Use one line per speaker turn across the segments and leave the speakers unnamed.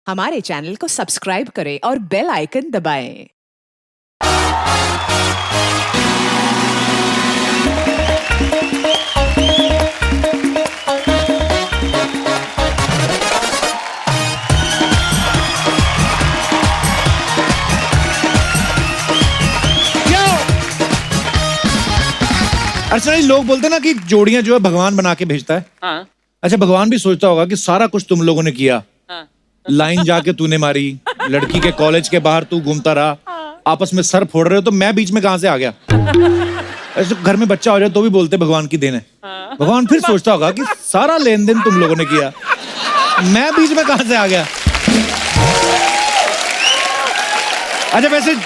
हमारे चैनल को सब्सक्राइब करें और बेल आइकन दबाएं।
अच्छा, लोग बोलते हैं ना कि जोड़ियां जो है भगवान बना के भेजता है।
हाँ,
अच्छा, भगवान भी सोचता होगा कि सारा कुछ तुम लोगों ने किया।
हाँ।
लाइन जाके तूने मारी, लड़की के कॉलेज के बाहर तू घूमता रहा, आपस में सर फोड़ रहे हो, तो मैं बीच में कहां से आ गया? ऐसे घर में बच्चा हो जाए तो भी बोलते भगवान की देन है। भगवान फिर सोचता होगा कि सारा लेन देन तुम लोगों ने किया, मैं बीच में कहां से आ गया? अच्छा, वैसे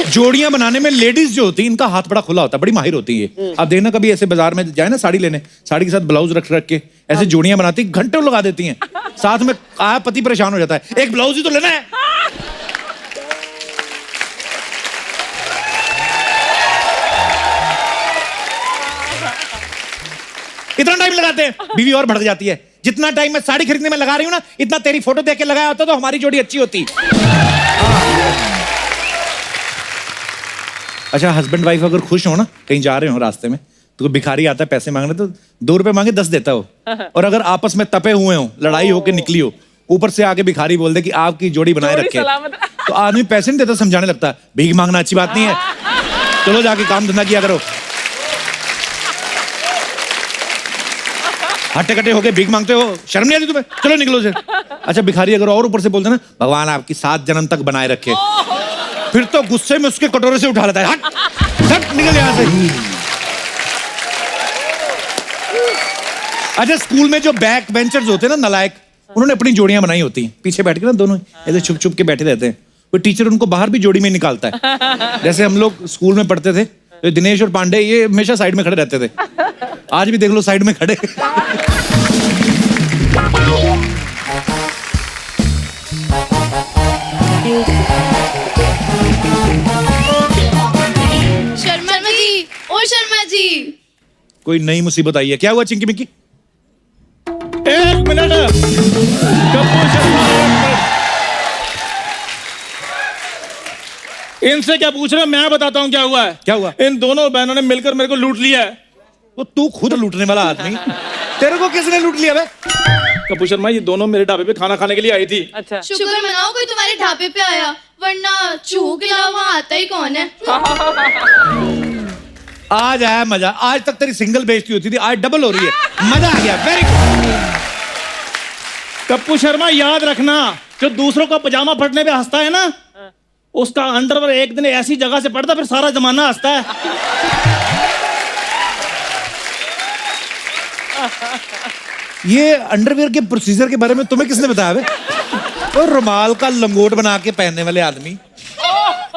जोड़ियां बनाने में लेडीज जो होती है इनका हाथ बड़ा खुला होता है, बड़ी माहिर होती है। आप देखना कभी ऐसे बाजार में जाए ना साड़ी लेने, साड़ी के साथ ब्लाउज रख रख के ऐसे जोड़ियां बनाती, घंटे लगा देती हैं। साथ में आया पति परेशान हो जाता है, एक ब्लाउज ही तो लेना है। इतना टाइम लगाते हैं, बीवी और भड़क जाती है। जितना टाइम मैं साड़ी खरीदने में लगा रही हूं ना, इतना तेरी फोटो देख के लगाया होता तो हमारी जोड़ी अच्छी होती। अच्छा, हस्बैंड वाइफ अगर खुश हो ना, कहीं जा रहे हो रास्ते में, तो भिखारी आता है पैसे मांगने, तो 2 रुपए मांगे 10 देता हो। और अगर आपस में तपे हुए हो, लड़ाई होके निकली हो, ऊपर से आके भिखारी बोल दे कि आपकी जोड़ी बनाए रखे, तो आदमी पैसे नहीं देता, समझाने लगता है भीख मांगना अच्छी बात नहीं है, चलो जाके काम धंधा किया करो। हट्टे कट्टे होके भीख मांगते हो, शर्म नहीं आती तुम्हें? चलो निकलो से। अच्छा, भिखारी अगर और ऊपर से बोलते ना भगवान आपकी 7 जन्म तक बनाए रखे, फिर तो गुस्से में उसके कटोरे से उठा लेता है, हट हट निकल यहां से। अच्छा, स्कूल में जो बैक बेंचर्स होते हैं ना, नालायक, उन्होंने अपनी जोड़ियां बनाई होती हैं, पीछे बैठ के ना दोनों ऐसे छुप छुप के बैठे रहते हैं। वो टीचर उनको बाहर भी जोड़ी में निकालता है। जैसे हम लोग स्कूल में पढ़ते थे, तो दिनेश और पांडे ये हमेशा साइड में खड़े रहते थे, आज भी देख लो साइड में खड़े।
शर्मा जी, ओ शर्मा जी,
कोई नई मुसीबत आई है? क्या हुआ Chinki Mickey?
1 minute. Kapoor Sharma, 1 minute. इनसे क्या पूछ रहे हो? मैं बताता हूँ क्या हुआ है।
क्या हुआ?
इन दोनों बहनों ने मिलकर मेरे को लूट लिया है।
तो तू खुद लूटने वाला आदमी, तेरे को किसने लूट लिया बे?
कपूर शर्मा, ये दोनों मेरे ढाबे पे खाना खाने के लिए आई थी।
अच्छा,
शुक्र मनाओ कोई तुम्हारे ढाबे पे आया, वरना चूहो के अलावा वहाँ आता ही कौन है।
आज आया मजा। आज तक तेरी सिंगल बेइज्जती होती थी, आज डबल हो रही है, मजा आ गया। Very good.
कपूर शर्मा, याद रखना, जो दूसरों का पजामा फटने पे हंसता है ना, उसका अंडरवेयर एक दिन ऐसी जगह से पड़ता फिर सारा जमाना हंसता है।
ये अंडरवियर के प्रोसीजर के बारे में तुम्हें किसने बताया बे? और रुमाल का लंगोट बना के पहनने वाले आदमी।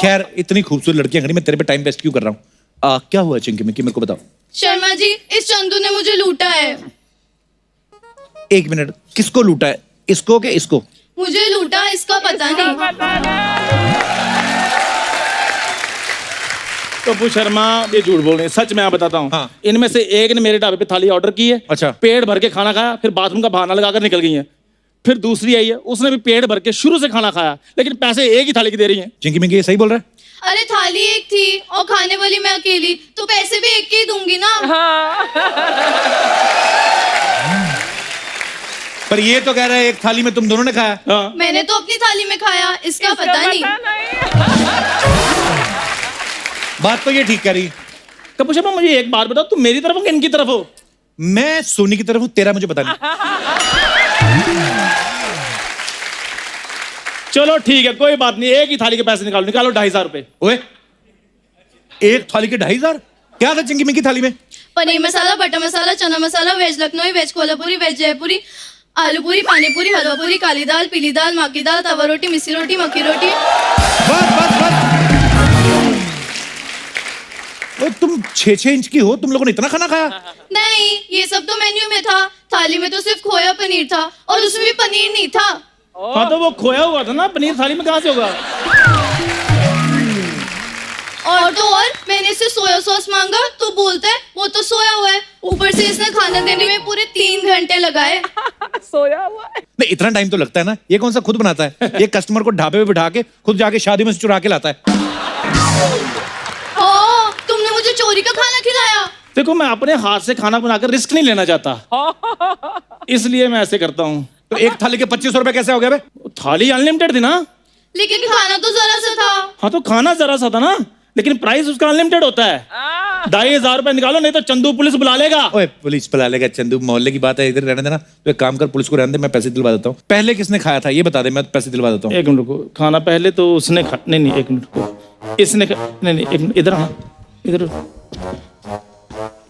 खैर, इतनी खूबसूरत लड़कियां खड़ी, मैं तेरे पे टाइम वेस्ट क्यों कर रहा हूँ? क्या हुआ चिंकी मिक्की, मेरे को बताओ।
शर्मा जी, इस चंदू ने मुझे लूटा है।
1 मिनट, किसको लूटा है? इसको के इसको?
मुझे लूटा, इसका पता नहीं।
कपूर शर्मा, ये झूठ बोल रहे हैं, सच मैं बताता हूँ।
हाँ।
इनमें से एक ने मेरे ढाबे पे थाली ऑर्डर की है।
अच्छा।
पेट भर के खाना खाया, फिर बाथरूम का बहाना लगाकर निकल गई है। फिर दूसरी आई है, उसने भी पेट भर के शुरू से खाना खाया, लेकिन पैसे एक ही थाली की दे रही है।
चिंकी मिक्की ये सही बोल रहा है?
अरे थाली एक थी और खाने वाली मैं अकेली, तो पैसे भी एक के ही दूंगी ना।
पर ये तो कह रहा है एक थाली में तुम दोनों ने खाया।
हाँ।
मैंने तो अपनी थाली में खाया, इसका पता नहीं।
बात तो ये ठीक कह रही।
कपूर शर्मा, मुझे एक बात बताओ, तुम मेरी तरफ हो कि इनकी तरफ हो?
मैं सोनी की तरफ हूँ, तेरा मुझे पता नहीं।
चलो ठीक है, कोई बात नहीं, एक ही थाली के पैसे निकालो, निकालो 2,500 रुपए।
ओए, एक थाली के 2,500? क्या था चिंकी मिक्की थाली में?
Paneer masala, butter masala, chana masala, veg Lucknow, veg Kolhapuri, veg Jaipuri, aloo puri, पानी पूरी, हलवा पूरी, काली दाल, पीली दाल, मक्की दाल, तवा रोटी, मिस्सी रोटी, मक्की रोटी।
बस बस बस। ओ, तुम 6-6 इंच की हो, तुम लोगों ने इतना खाना खाया?
नहीं, ये सब तो मेन्यू में था। थाली में तो सिर्फ खोया पनीर था, और उसमें भी पनीर नहीं था।
हाँ, तो वो खोया हुआ था ना, पनीर थाली में कहाँ से होगा?
और तो और मैंने इससे सोया सॉस मांगा तो बोलता है वो तो सोया हुआ है, ऊपर से इसने खाना देने में पूरे 3 घंटे लगाए।
नहीं, इतना टाइम तो लगता है ना। ये कौन सा खुद बनाता है? ये कस्टमर को ढाबे पे बिठा के खुद जाके शादी में से चुरा के लाता है।
हाँ, तुमने मुझे चोरी का खाना खिलाया।
देखो, मैं अपने हाथ से खाना बनाकर रिस्क नहीं लेना चाहता, इसलिए मैं ऐसे करता हूँ।
तो एक थाली के 2500 रुपए कैसे हो गए बे?
थाली अनलिमिटेड थी ना।
लेकिन खाना तो जरा सा था।
हाँ, तो खाना जरा सा था ना, लेकिन प्राइस उसका अनलिमिटेड होता है। 2500 रुपए निकालो, नहीं तो चंदू पुलिस बुला लेगा।
ओए, पुलिस बुला लेगा? चंदू मोहल्ले की बात है, इधर रहने देना। तो एक काम कर, पुलिस को रहने दे, मैं पैसे दिलवा देता हूँ। पहले किसने खाया था ये बता दे, मैं पैसे दिलवा देता हूँ।
1 मिनट को खाना पहले तो उसने नहीं 1 मिनट को इसने नहीं 1 मिनट, इधर आना,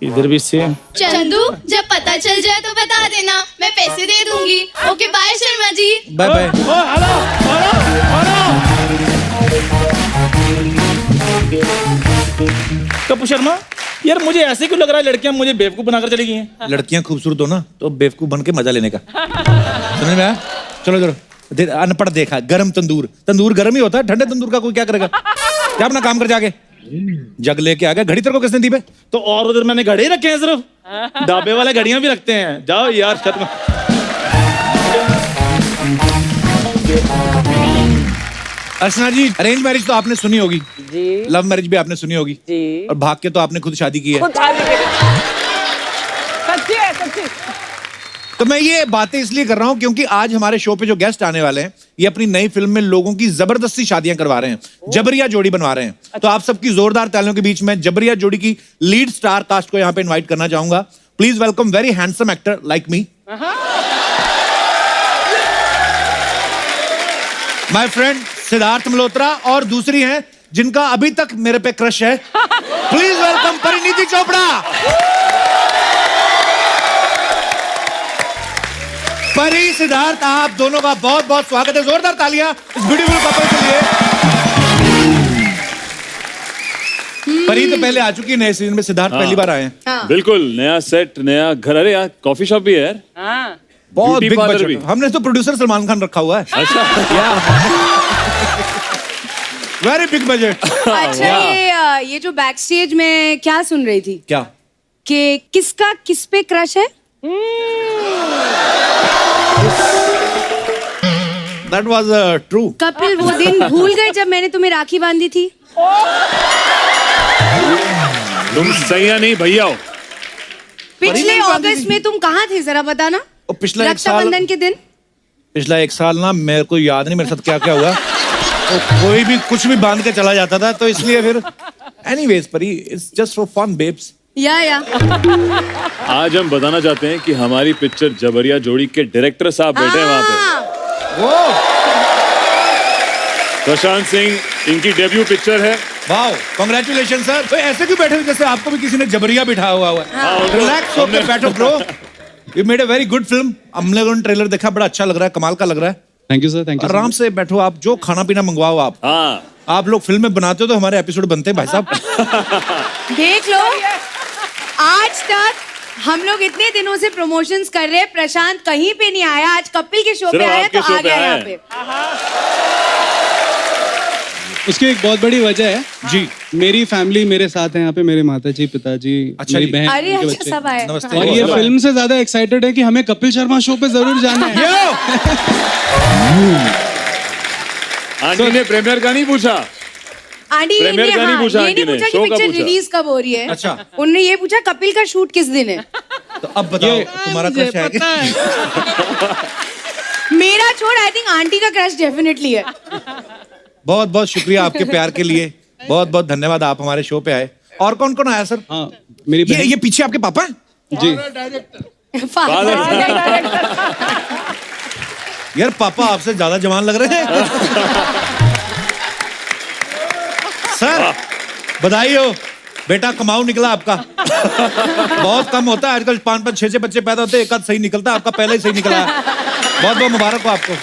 इधर भी सेम।
चंदू, जब पता चल जाए तो बता देना, मैं पैसे दे दूंगी। Okay, bye Sharma ji.
Bye bye.
Kapoor Sharma, यार मुझे ऐसे क्यों लग रहा है लड़कियां मुझे बेवकूफ बनाकर चली गई हैं?
लड़कियां खूबसूरत हो ना तो बेवकूफ बन के मजा लेने का। समझ में आया? चलो चलो, अनपढ़ देखा। गरम तंदूर, तंदूर गर्म ही होता है, ठंडे तंदूर का कोई क्या करेगा? क्या अपना काम कर जाके। जग लेके आ गया। घड़ी तेरे को किसने दी बे?
तो और उधर मैंने घड़ी रखे हैं, सिर्फ ढाबे वाले घड़ियां भी रखते हैं। जाओ यार, खत्म।
अर्चना जी, अरेंज मैरिज तो आपने सुनी होगी
जी,
लव मैरिज भी आपने सुनी होगी
जी।
और भाग के तो आपने खुद शादी की है।
सच्ची है, सच्ची।
तो मैं ये बातें इसलिए कर रहा हूं क्योंकि आज हमारे शो पे जो गेस्ट आने वाले हैं ये अपनी नई फिल्म में लोगों की जबरदस्ती शादियां करवा रहे हैं, जबरिया जोड़ी बनवा रहे हैं। तो आप सबकी जोरदार तालियों के बीच में जबरिया जोड़ी की लीड स्टार कास्ट को यहां पे इनवाइट करना चाहूंगा। Please welcome very handsome actor like me, my friend Siddharth Malhotra, और दूसरी हैं जिनका अभी तक मेरे पे क्रश है। Please welcome Parineeti Chopra. परी, सिद्धार्थ, आप दोनों का बहुत बहुत स्वागत है। जोरदार तालियां इस ब्यूटीफुल कपल के लिए। परी तो पहले आ चुकी है नए सीजन में, सिद्धार्थ पहली बार आए हैं।
बिल्कुल नया सेट, नया घर। अरे यार, कॉफी शॉप भी है यार।
हाँ,
बहुत
ब्यूटी
बिग
पार्लर
बजट।
भी।
हमने तो प्रोड्यूसर सलमान खान रखा हुआ है। Very big budget.
अच्छा, ये जो बैक स्टेज में क्या सुन रही थी
क्या?
कि किसका किस पे क्रश है?
That was true.
कपिल, वो दिन भूल गए जब मैंने तुम्हें राखी बांधी थी?
तुम सैया नहीं भैया हो।
पिछले अगस्त में तुम कहाँ थे जरा बताना।
पिछला एक साल,
रक्षाबंधन के दिन।
पिछला एक साल ना मेरे को याद नहीं मेरे साथ क्या क्या हुआ। तो कोई भी कुछ भी बांध के चला जाता था, तो इसलिए फिर anyways Pari, it's just for fun babes.
या
आज हम बताना चाहते हैं कि हमारी पिक्चर जबरिया जोड़ी के डायरेक्टर साहब बैठे हैं वहां पे।
वो
प्रशांत सिंह, इनकी डेब्यू पिक्चर है।
Wow, congratulation sir. तो ऐसे क्यों बैठे हो जैसे आपको भी किसी ने जबरिया बिठाया हुआ है? रिलैक्स होकर बैठो bro. You made a very good film. हमने लोगों ने ट्रेलर देखा, बड़ा अच्छा लग रहा है, कमाल का लग रहा है।
Thank you sir, thank you.
आराम से बैठो, आप जो खाना पीना मंगवाओ। आप लोग फिल्म में बनाते हो तो हमारे एपिसोड बनते हैं भाई साहब।
देख लो, आज तक हम लोग इतने दिनों से प्रमोशंस कर रहे हैं, प्रशांत कहीं पे नहीं आया। आज कपिल के शो पे
सिर्फ
आया
आपके
तो
शो
आ
पे
गया
आया
यहाँ
है।
पे।
उसकी एक बहुत बड़ी वजह है
जी,
मेरी फैमिली मेरे साथ है यहाँ पे, मेरे माताजी, पिताजी,
अच्छा
मेरी
जी।
बहन,
अरे
उनके
अच्छा,
बच्चे।
सब आए।
नमस्ते।
और ये फिल्म से ज्यादा एक्साइटेड है कि हमें कपिल शर्मा शो पे जरूर जाना है।
आंटी ने प्रीमियर का नहीं पूछा।
आंटी
प्रीमियर का नहीं पूछा
ये
आंटी
नहीं
ने,
पूछा
शो
कि
का
पिक्चर
पूछा।
रिलीज कब हो रही है।
अच्छा।
उन्होंने ये पूछा कपिल का शूट किस दिन है।
तो अब बताओ तुम्हारा क्रश है क्या?
मेरा छोड़, आई थिंक आंटी का क्रश डेफिनेटली है।
बहुत बहुत शुक्रिया आपके प्यार के लिए। बहुत बहुत धन्यवाद, आप हमारे शो पे आए। और कौन कौन आया सर?
हाँ, मेरी बहन।
ये पीछे आपके पापा हैं?
जी,
यार पापा आपसे ज्यादा जवान लग रहे हैं। सर बधाई हो, बेटा कमाऊ निकला आपका। बहुत कम होता है आजकल, 5-5, 6-6 बच्चे पैदा होते हैं, एक आध सही निकलता है, आपका पहले ही सही निकला है। बहुत बहुत मुबारक हो आपको।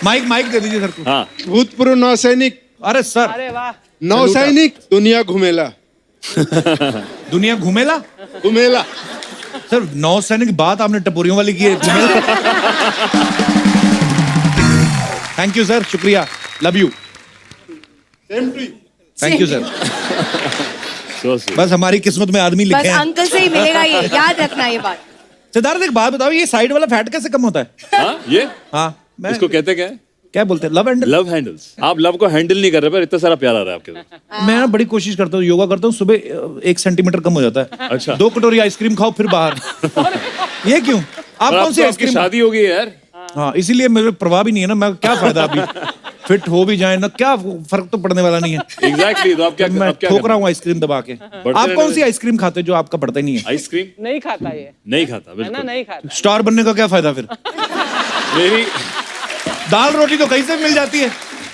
माइक दे दीजिए सर को।
हाँ,
भूतपूर्व नौसैनिक,
अरे सर,
अरे वाह।
नौसैनिक दुनिया घुमेला।
दुनिया घूमेला।
घुमेला
सर, नौसैनिक बात आपने टपोरियों वाली की है। थैंक यू सर, शुक्रिया, love you.
Same to you.
Thank you sir.
So sweet.
बस हमारी किस्मत में आदमी
बस
लिखे हैं।
अंकल से ही मिलेगा ये, याद रखना ये बात।
सिद्धार्थ एक बात बताओ, ये साइड वाला फैट कैसे कम होता है?
हाँ ये
हाँ मैं
इसको कहते क्या है?
क्या बोलते हैं, लव एंड
लव हैंडल्स। आप लव को हैंडल नहीं कर रहे, पर इतना सारा प्यार आ रहा है आपके साथ।
मैं ना बड़ी कोशिश करता हूँ, योगा करता हूँ, सुबह 1 सेंटीमीटर कम हो जाता है।
अच्छा।
2 कटोरी आइसक्रीम खाओ फिर बाहर। ये क्यों? आप
और अब
कौन सी
तो आपकी
आइसक्रीम?
शादी हो गई है यार।
हाँ इसीलिए मेरे प्रभाव भी नहीं है ना, मैं क्या फायदा अभी फिट हो भी जाए ना, क्या फर्क तो पड़ने वाला नहीं है।
एग्जैक्टली। तो आप क्या
मैं
आप क्या
ठोक रहा हूँ आइसक्रीम दबा के।
बढ़ते
आप
रहने
कौन सी
दो।
आइसक्रीम खाते हो जो आपका पड़ता ही नहीं है?
आइसक्रीम
नहीं खाता ये,
नहीं खाता
है ना,
बिल्कुल।
नहीं खाता।
स्टार बनने का क्या फायदा फिर?
मेरी
दाल रोटी तो कहीं से भी मिल जाती है।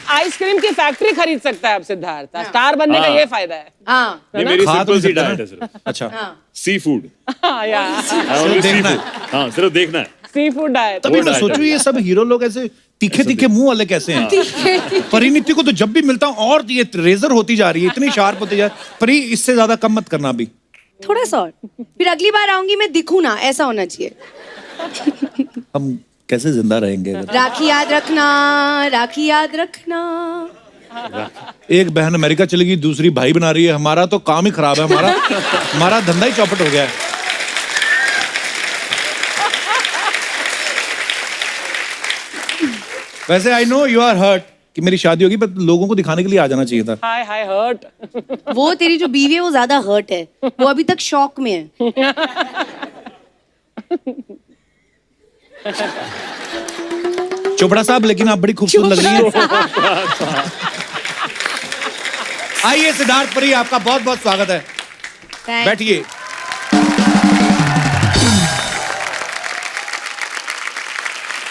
आइसक्रीम की फैक्ट्री खरीद सकता है अब सिद्धार्थ, स्टार बनने का
हाँ।
ये फायदा है।
हाँ
नहीं, मेरी
खा तो
सिंपल सी
नहीं सकते
डाइट
ना।
है सिर्फ
अच्छा
सी फूड।
हाँ यार,
देखना है।
हाँ सिर्फ देखना है।
Sea food diet.
तभी
वो
मैं
diet
सोचू
है।
ये सब हीरो लोग ऐसे तीखे तीखे मुंह वाले कैसे हैं? परिणीति को तो जब भी मिलता हूँ और ये रेजर होती जा रही है, इतनी शार्प होती जा रही है। परी इससे ज्यादा कम मत करना अभी।
थोड़ा सा और, फिर अगली बार आऊंगी मैं दिखूं ना, ऐसा होना चाहिए।
हम कैसे जिंदा रहेंगे अगर
राखी याद रखना, राखी याद रखना।
एक बहन अमेरिका चली गई, दूसरी भाई बना रही है। हमारा तो काम ही खराब है, हमारा धंधा ही चौपट हो गया है। वैसे I know you are hurt कि मेरी शादी होगी, पर लोगों को दिखाने के लिए आ जाना चाहिए था।
हाय हाय हर्ट।
वो तेरी जो बीवी है वो ज्यादा हर्ट है, वो अभी तक शॉक में है।
चोपड़ा साहब, लेकिन आप बड़ी खूबसूरत लग रही हैं। आइए सिद्धार्थ परी, आपका बहुत बहुत स्वागत है।
Thanks.
बैठिए।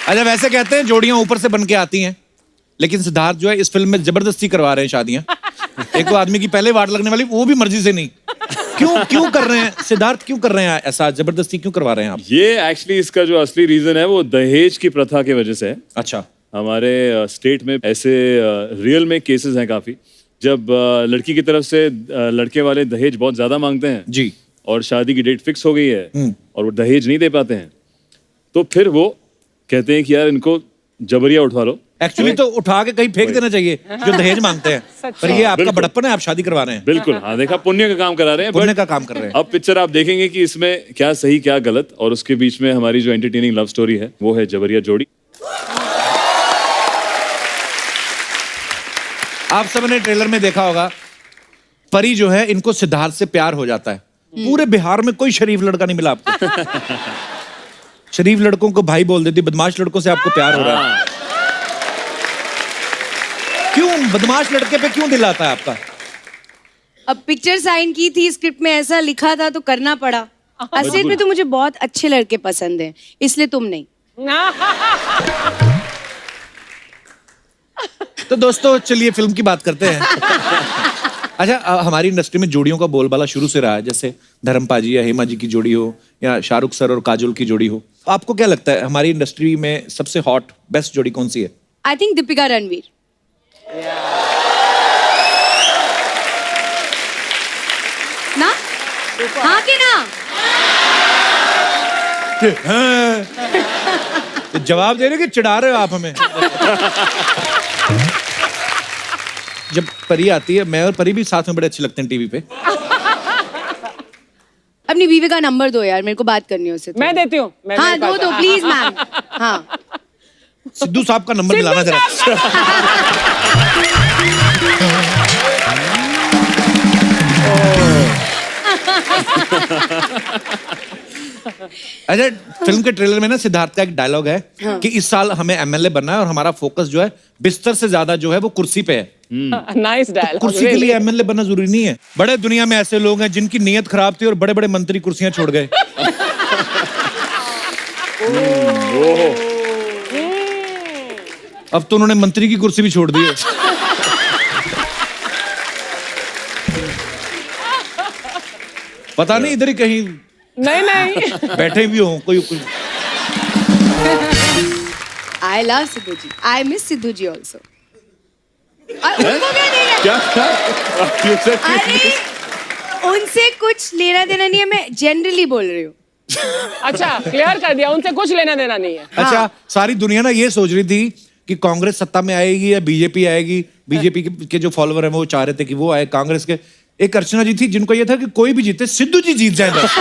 अच्छा वैसे कहते हैं जोड़ियां ऊपर से बन के आती हैं, लेकिन सिद्धार्थ जो है इस फिल्म में जबरदस्ती करवा रहे हैं शादियां। एक तो आदमी की पहले वाट लगने वाली, वो भी मर्जी से नहीं। क्यों कर रहे हैं सिद्धार्थ, क्यों कर रहे हैं ऐसा, जबरदस्ती क्यों करवा रहे हैं आप?
ये एक्चुअली इसका जो असली रीजन है वो दहेज की प्रथा की वजह से है।
अच्छा।
हमारे स्टेट में ऐसे रियल में केसेस हैं काफी, जब लड़की की तरफ से लड़के वाले दहेज बहुत ज्यादा मांगते हैं
जी।
और शादी की डेट फिक्स हो गई है और वो दहेज नहीं दे पाते हैं, तो फिर वो कहते हैं कि यार इनको जबरिया उठवा लो।
एक्चुअली तो उठा के कहीं फेंक देना चाहिए जो दहेज मांगते हैं, पर ये आपका
बिल्कुल।
बड़प्पन है, आप शादी करवा रहे हैं।
बिल्कुल हाँ, देखा पुण्य का काम करा रहे हैं।
पुण्य
but
का काम कर रहे हैं।
अब पिक्चर आप देखेंगे कि इसमें क्या सही क्या गलत, और उसके बीच में हमारी जो एंटरटेनिंग लव स्टोरी है वो है जबरिया जोड़ी।
आप सबने ट्रेलर में देखा होगा, परी जो है इनको सिद्धार्थ से प्यार हो जाता है। पूरे बिहार में कोई शरीफ लड़का नहीं मिला आपको। शरीफ लड़कों को भाई बोल देती, बदमाश लड़कों से आपको प्यार हो रहा है। क्यों बदमाश लड़के पे क्यों दिल आता है आपका?
अब पिक्चर साइन की थी, स्क्रिप्ट में ऐसा लिखा था तो करना पड़ा। असलियत में तो मुझे बहुत अच्छे लड़के पसंद हैं, इसलिए तुम नहीं।
तो दोस्तों चलिए फिल्म की बात करते हैं। अच्छा हमारी इंडस्ट्री में जोड़ियों का बोलबाला शुरू से रहा है, जैसे धर्मपा जी या हेमा जी की जोड़ी हो या शाहरुख सर और काजोल की जोड़ी हो। आपको क्या लगता है हमारी इंडस्ट्री में सबसे हॉट बेस्ट जोड़ी कौन सी है?
I think Deepika Ranveer. ना हाँ कि ना?
तो जवाब दे रहे हो कि चिढ़ा रहे हो आप हमें? जब परी आती है, मैं और परी भी साथ में बड़े अच्छे लगते हैं टीवी पे।
अपनी बीवी का नंबर दो यार, मेरे को बात करनी है उससे।
मैं देती हूँ।
हाँ दो दो प्लीज मैम। हाँ
सिद्धू साहब का नंबर दिलाना जरा। अच्छा फिल्म के ट्रेलर में ना सिद्धार्थ का एक डायलॉग है कि इस साल हमें एमएलए बनना है और हमारा फोकस जो है बिस्तर से ज्यादा जो है वो कुर्सी पे है।
Nice dialogue.
कुर्सी के लिए एमएलए बनना जरूरी नहीं है। बड़े दुनिया में ऐसे लोग हैं जिनकी नीयत खराब थी और बड़े बड़े मंत्री कुर्सियां छोड़ गए। अब तो उन्होंने मंत्री की कुर्सी भी छोड़ दी है। पता नहीं इधर ही कहीं
नहीं
बैठे भी हो कोई कोई।
I love Sidhu ji, I miss Sidhu ji also. उनको क्या देना?
क्या
अरे उनसे कुछ लेना देना नहीं है, मैं जनरली बोल रही हूँ।
अच्छा क्लियर कर दिया, उनसे कुछ लेना देना नहीं है।
अच्छा सारी दुनिया ना ये सोच रही थी कि कांग्रेस सत्ता में आएगी या बीजेपी आएगी, बीजेपी के जो फॉलोअर हैं वो चाह रहे थे कि वो आए, कांग्रेस के एक अर्चना जी थी जिनको ये था कि कोई भी जीते सिद्धू जी जीत जाए बस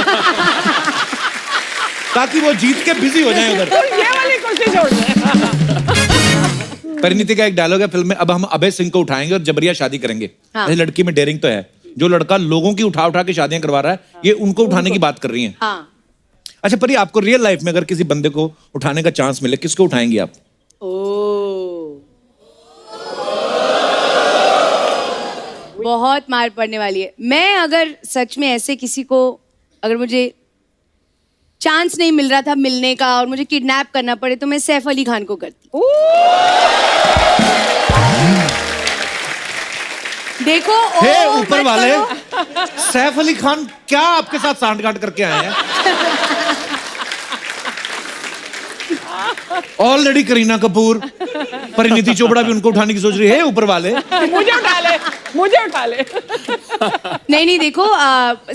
ताकि वो जीत के बिजी हो जाए उधर।
ये वाली कोशिश हो जाए।
परिणीति का एक डायलॉग है फिल्म में, अब हम अभय सिंह को उठाएंगे और जबरिया शादी करेंगे।
हाँ।
ऐसे लड़की में डेयरिंग तो है, जो लड़का लोगों की उठा उठा के शादियां करवा रहा है, ये उनको उठाने की बात कर रही हैं।
हाँ।
अच्छा परी, आपको रियल लाइफ में अगर किसी बंदे को उठाने का चांस मिले, किसको उठाएंगे आप?
बहुत मार पड़ने वाली है। मैं अगर सच में ऐसे किसी को, अगर मुझे चांस नहीं मिल रहा था मिलने का और मुझे किडनैप करना पड़े, तो मैं सैफ अली खान को करती। देखो
हे
ओ,
ऊपर
मत
वाले,
करो।
सैफ अली खान क्या आपके साथ सांठगांठ करके आए हैं? ऑलरेडी करीना कपूर, परिणीति चोपड़ा भी उनको उठाने की सोच रही है। ऊपर वाले,
मुझे उठा ले, मुझे उठा ले।
नहीं देखो,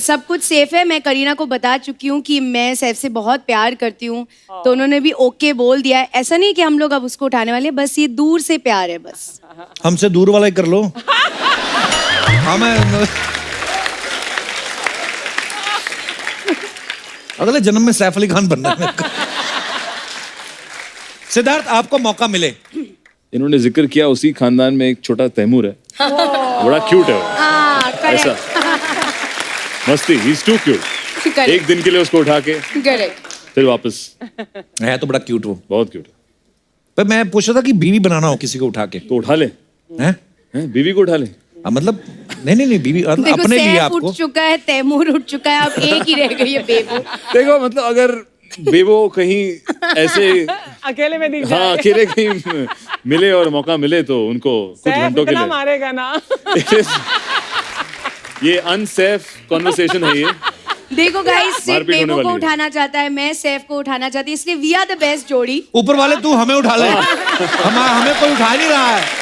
सब कुछ सेफ है। मैं करीना को बता चुकी हूँ कि मैं सैफ से बहुत प्यार करती हूँ, तो उन्होंने भी ओके बोल दिया है। ऐसा नहीं कि हम लोग अब उसको उठाने वाले हैं, बस ये दूर से प्यार है बस।
हमसे दूर वाला ही कर लो। हमें अगले जन्म में सैफ अली खान बनना है मेरे को। सिद्धार्थ, आपको मौका मिले,
इन्होंने जिक्र किया उसी खानदान में एक छोटा तैमूर है, बड़ा क्यूट है वो।
हाँ,
ऐसा मस्ती, ही इज टू क्यूट। एक दिन के लिए उसको उठा के फिर वापस,
है तो बड़ा क्यूट वो,
बहुत क्यूट।
पर मैं पूछ रहा था कि बीवी बनाना हो किसी को उठा के,
तो उठा ले,
हैं?
बीवी को उठा ले।
मतलब नहीं बीवी
देखो,
अपने लिए
सैफ
आपको।
उठ चुका है, तैमूर उठ चुका है, अब एक ही रह गई है बेबो।
देखो मतलब अगर बेबो कहीं ऐसे
अकेले में दिख
हाँ
जाए।
अकेले कहीं मिले और मौका मिले तो उनको कुछ
सैफ
घंटों के
इतना
लिए
मारेगा ना।
ये अनसेफ कॉन्वर्सेशन है ये।
देखो गाइस, सिर्फ
मारपीट होने
बेबो को
वाली है।
उठाना चाहता है, मैं सैफ को उठाना चाहती हूँ, इसलिए वी आर द बेस्ट जोड़ी।
ऊपर वाले तू हमें उठा ले, हमें कोई उठा नहीं रहा है।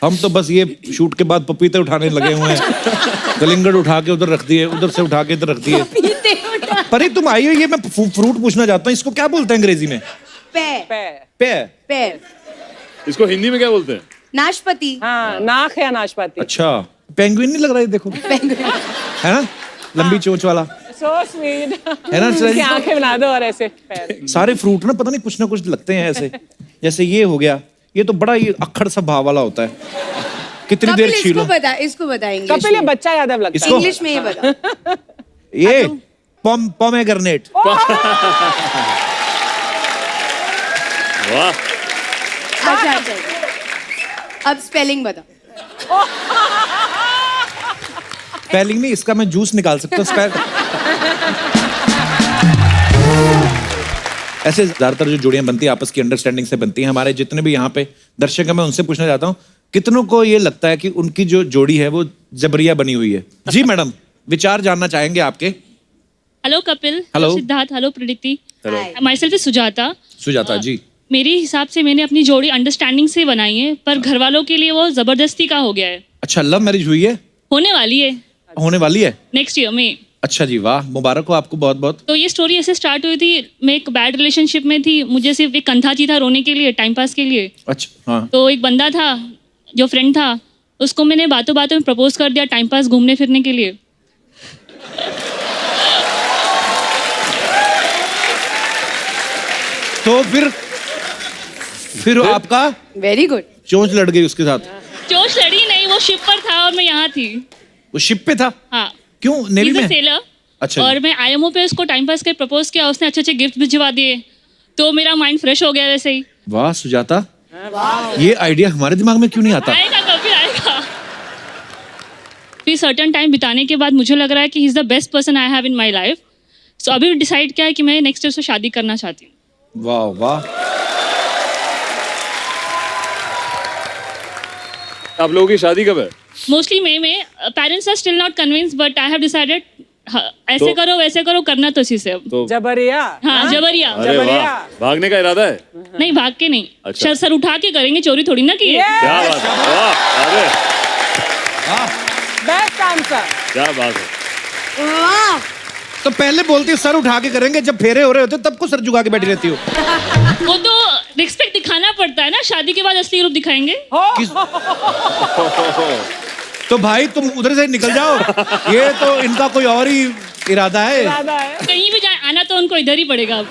हम तो बस ये शूट के बाद पपीते उठाने लगे हुए हैं। कलिंगड़ उठा के उधर रख दिए, उधर से उठा के इधर रख दिए। परी तुम आई हो, ये मैं फ्रूट पूछना चाहता हूँ, इसको क्या बोलते हैं अंग्रेजी में?
पैर।
पैर।
इसको हिंदी में क्या बोलते हैं?
नाशपाती।
हाँ, नाक है नाशपाती।
अच्छा, पेंगुइन नहीं लग रहा है? देखो है ना, लंबी चोंच वाला,
So sweet।
है ना?
उसकी आंखें बना दो और ऐसे पैर।
सारे फ्रूट ना पता नहीं कुछ ना कुछ लगते हैं ऐसे। जैसे ये हो गया, ये तो बड़ा ये अक्खड़ सा भाव वाला होता है। कितनी देर छीलो?
इसको बता इंग्लिश
कपिल, ये बच्चा यादव लगता है।
इसको?
इंग्लिश में ये बता।
ये पोमेग्रेनेट।
वाह,
अच्छा, अब स्पेलिंग बता।
स्पेलिंग नहीं, इसका मैं जूस निकाल सकता हूँ। ऐसे ज्यादातर जो जोड़ियां बनती है आपस की अंडरस्टैंडिंग से बनती हैं। हमारे जितने भी यहाँ पे दर्शक हैं, मैं उनसे पूछना चाहता हूँ, कितनों को ये लगता है कि उनकी जो जोड़ी है वो जबरिया बनी हुई है? जी मैडम, विचार जानना चाहेंगे आपके।
Hello Kapil,
hello
Siddharth, hello Preeti.
Hello.
Myself Sujata.
Sujata ji.
मेरे हिसाब से मैंने अपनी जोड़ी अंडरस्टैंडिंग से बनाई है, पर घर वालों के लिए वो जबरदस्ती का हो गया है।
अच्छा, लव मैरिज हुई है?
होने वाली है,
होने वाली है
नेक्स्ट ईयर में।
अच्छा जी, वाह, मुबारक हो आपको बहुत बहुत।
तो ये स्टोरी ऐसे स्टार्ट हुई थी, मैं एक बैड रिलेशनशिप में थी, मुझे सिर्फ एक कंधा चाहिए था रोने के लिए, टाइम पास के लिए।
अच्छा, हाँ।
तो एक बंदा था जो फ्रेंड था, उसको मैंने बातों बातों में प्रपोज कर दिया, टाइम पास घूमने फिरने के लिए।
तो फिर आपका
वेरी गुड।
चोंच लड़ गई उसके साथ?
चोट लड़ी नहीं, वो शिप पर था और मैं यहाँ थी।
वो शिप पे था?
हाँ।
क्यों, नेवी
He's a
में?
sailor।
अच्छा
और मैं आईएमओ पे उसको टाइम पास के प्रपोज किया, उसने अच्छे अच्छे गिफ्ट भिजवा दिए, तो मेरा माइंड फ्रेश हो गया वैसे ही।
वाह सुजाता, ये आइडिया हमारे दिमाग में क्यों नहीं आता?
आएगा, कभी आएगा। फिर सर्टेन टाइम बिताने के बाद मुझे लग रहा है कि he is the best person I have in my life. So अभी डिसाइड किया है कि मैं नेक्स्ट ईयर से शादी करना चाहती हूँ।
वाह वाह।
आप लोगों की शादी कब है?
मोस्टली मई में। Parents are still not convinced, but I have decided ऐसे
तो-
करो वैसे करो, करना तो इसी से अब।
तो
जबरिया।
हाँ, जबरिया।
अरे वाह, भागने का इरादा है?
नहीं, भाग के नहीं,
अच्छा।
सर उठा के करेंगे, चोरी थोड़ी ना की।
क्या बात है, वाह, अरे
बेस्ट आंसर।
क्या बात है।
वाह,
तो पहले बोलती हो सर उठा के करेंगे, जब फेरे हो रहे होते तब को सर झुका के बैठी रहती हो।
वो तो रिस्पेक्ट दिखाना पड़ता है ना, शादी के बाद असली रूप दिखाएंगे।
तो भाई तुम उधर से निकल जाओ, ये तो इनका कोई और ही इरादा है।
कहीं भी जाए आना तो उनको इधर ही पड़ेगा अब।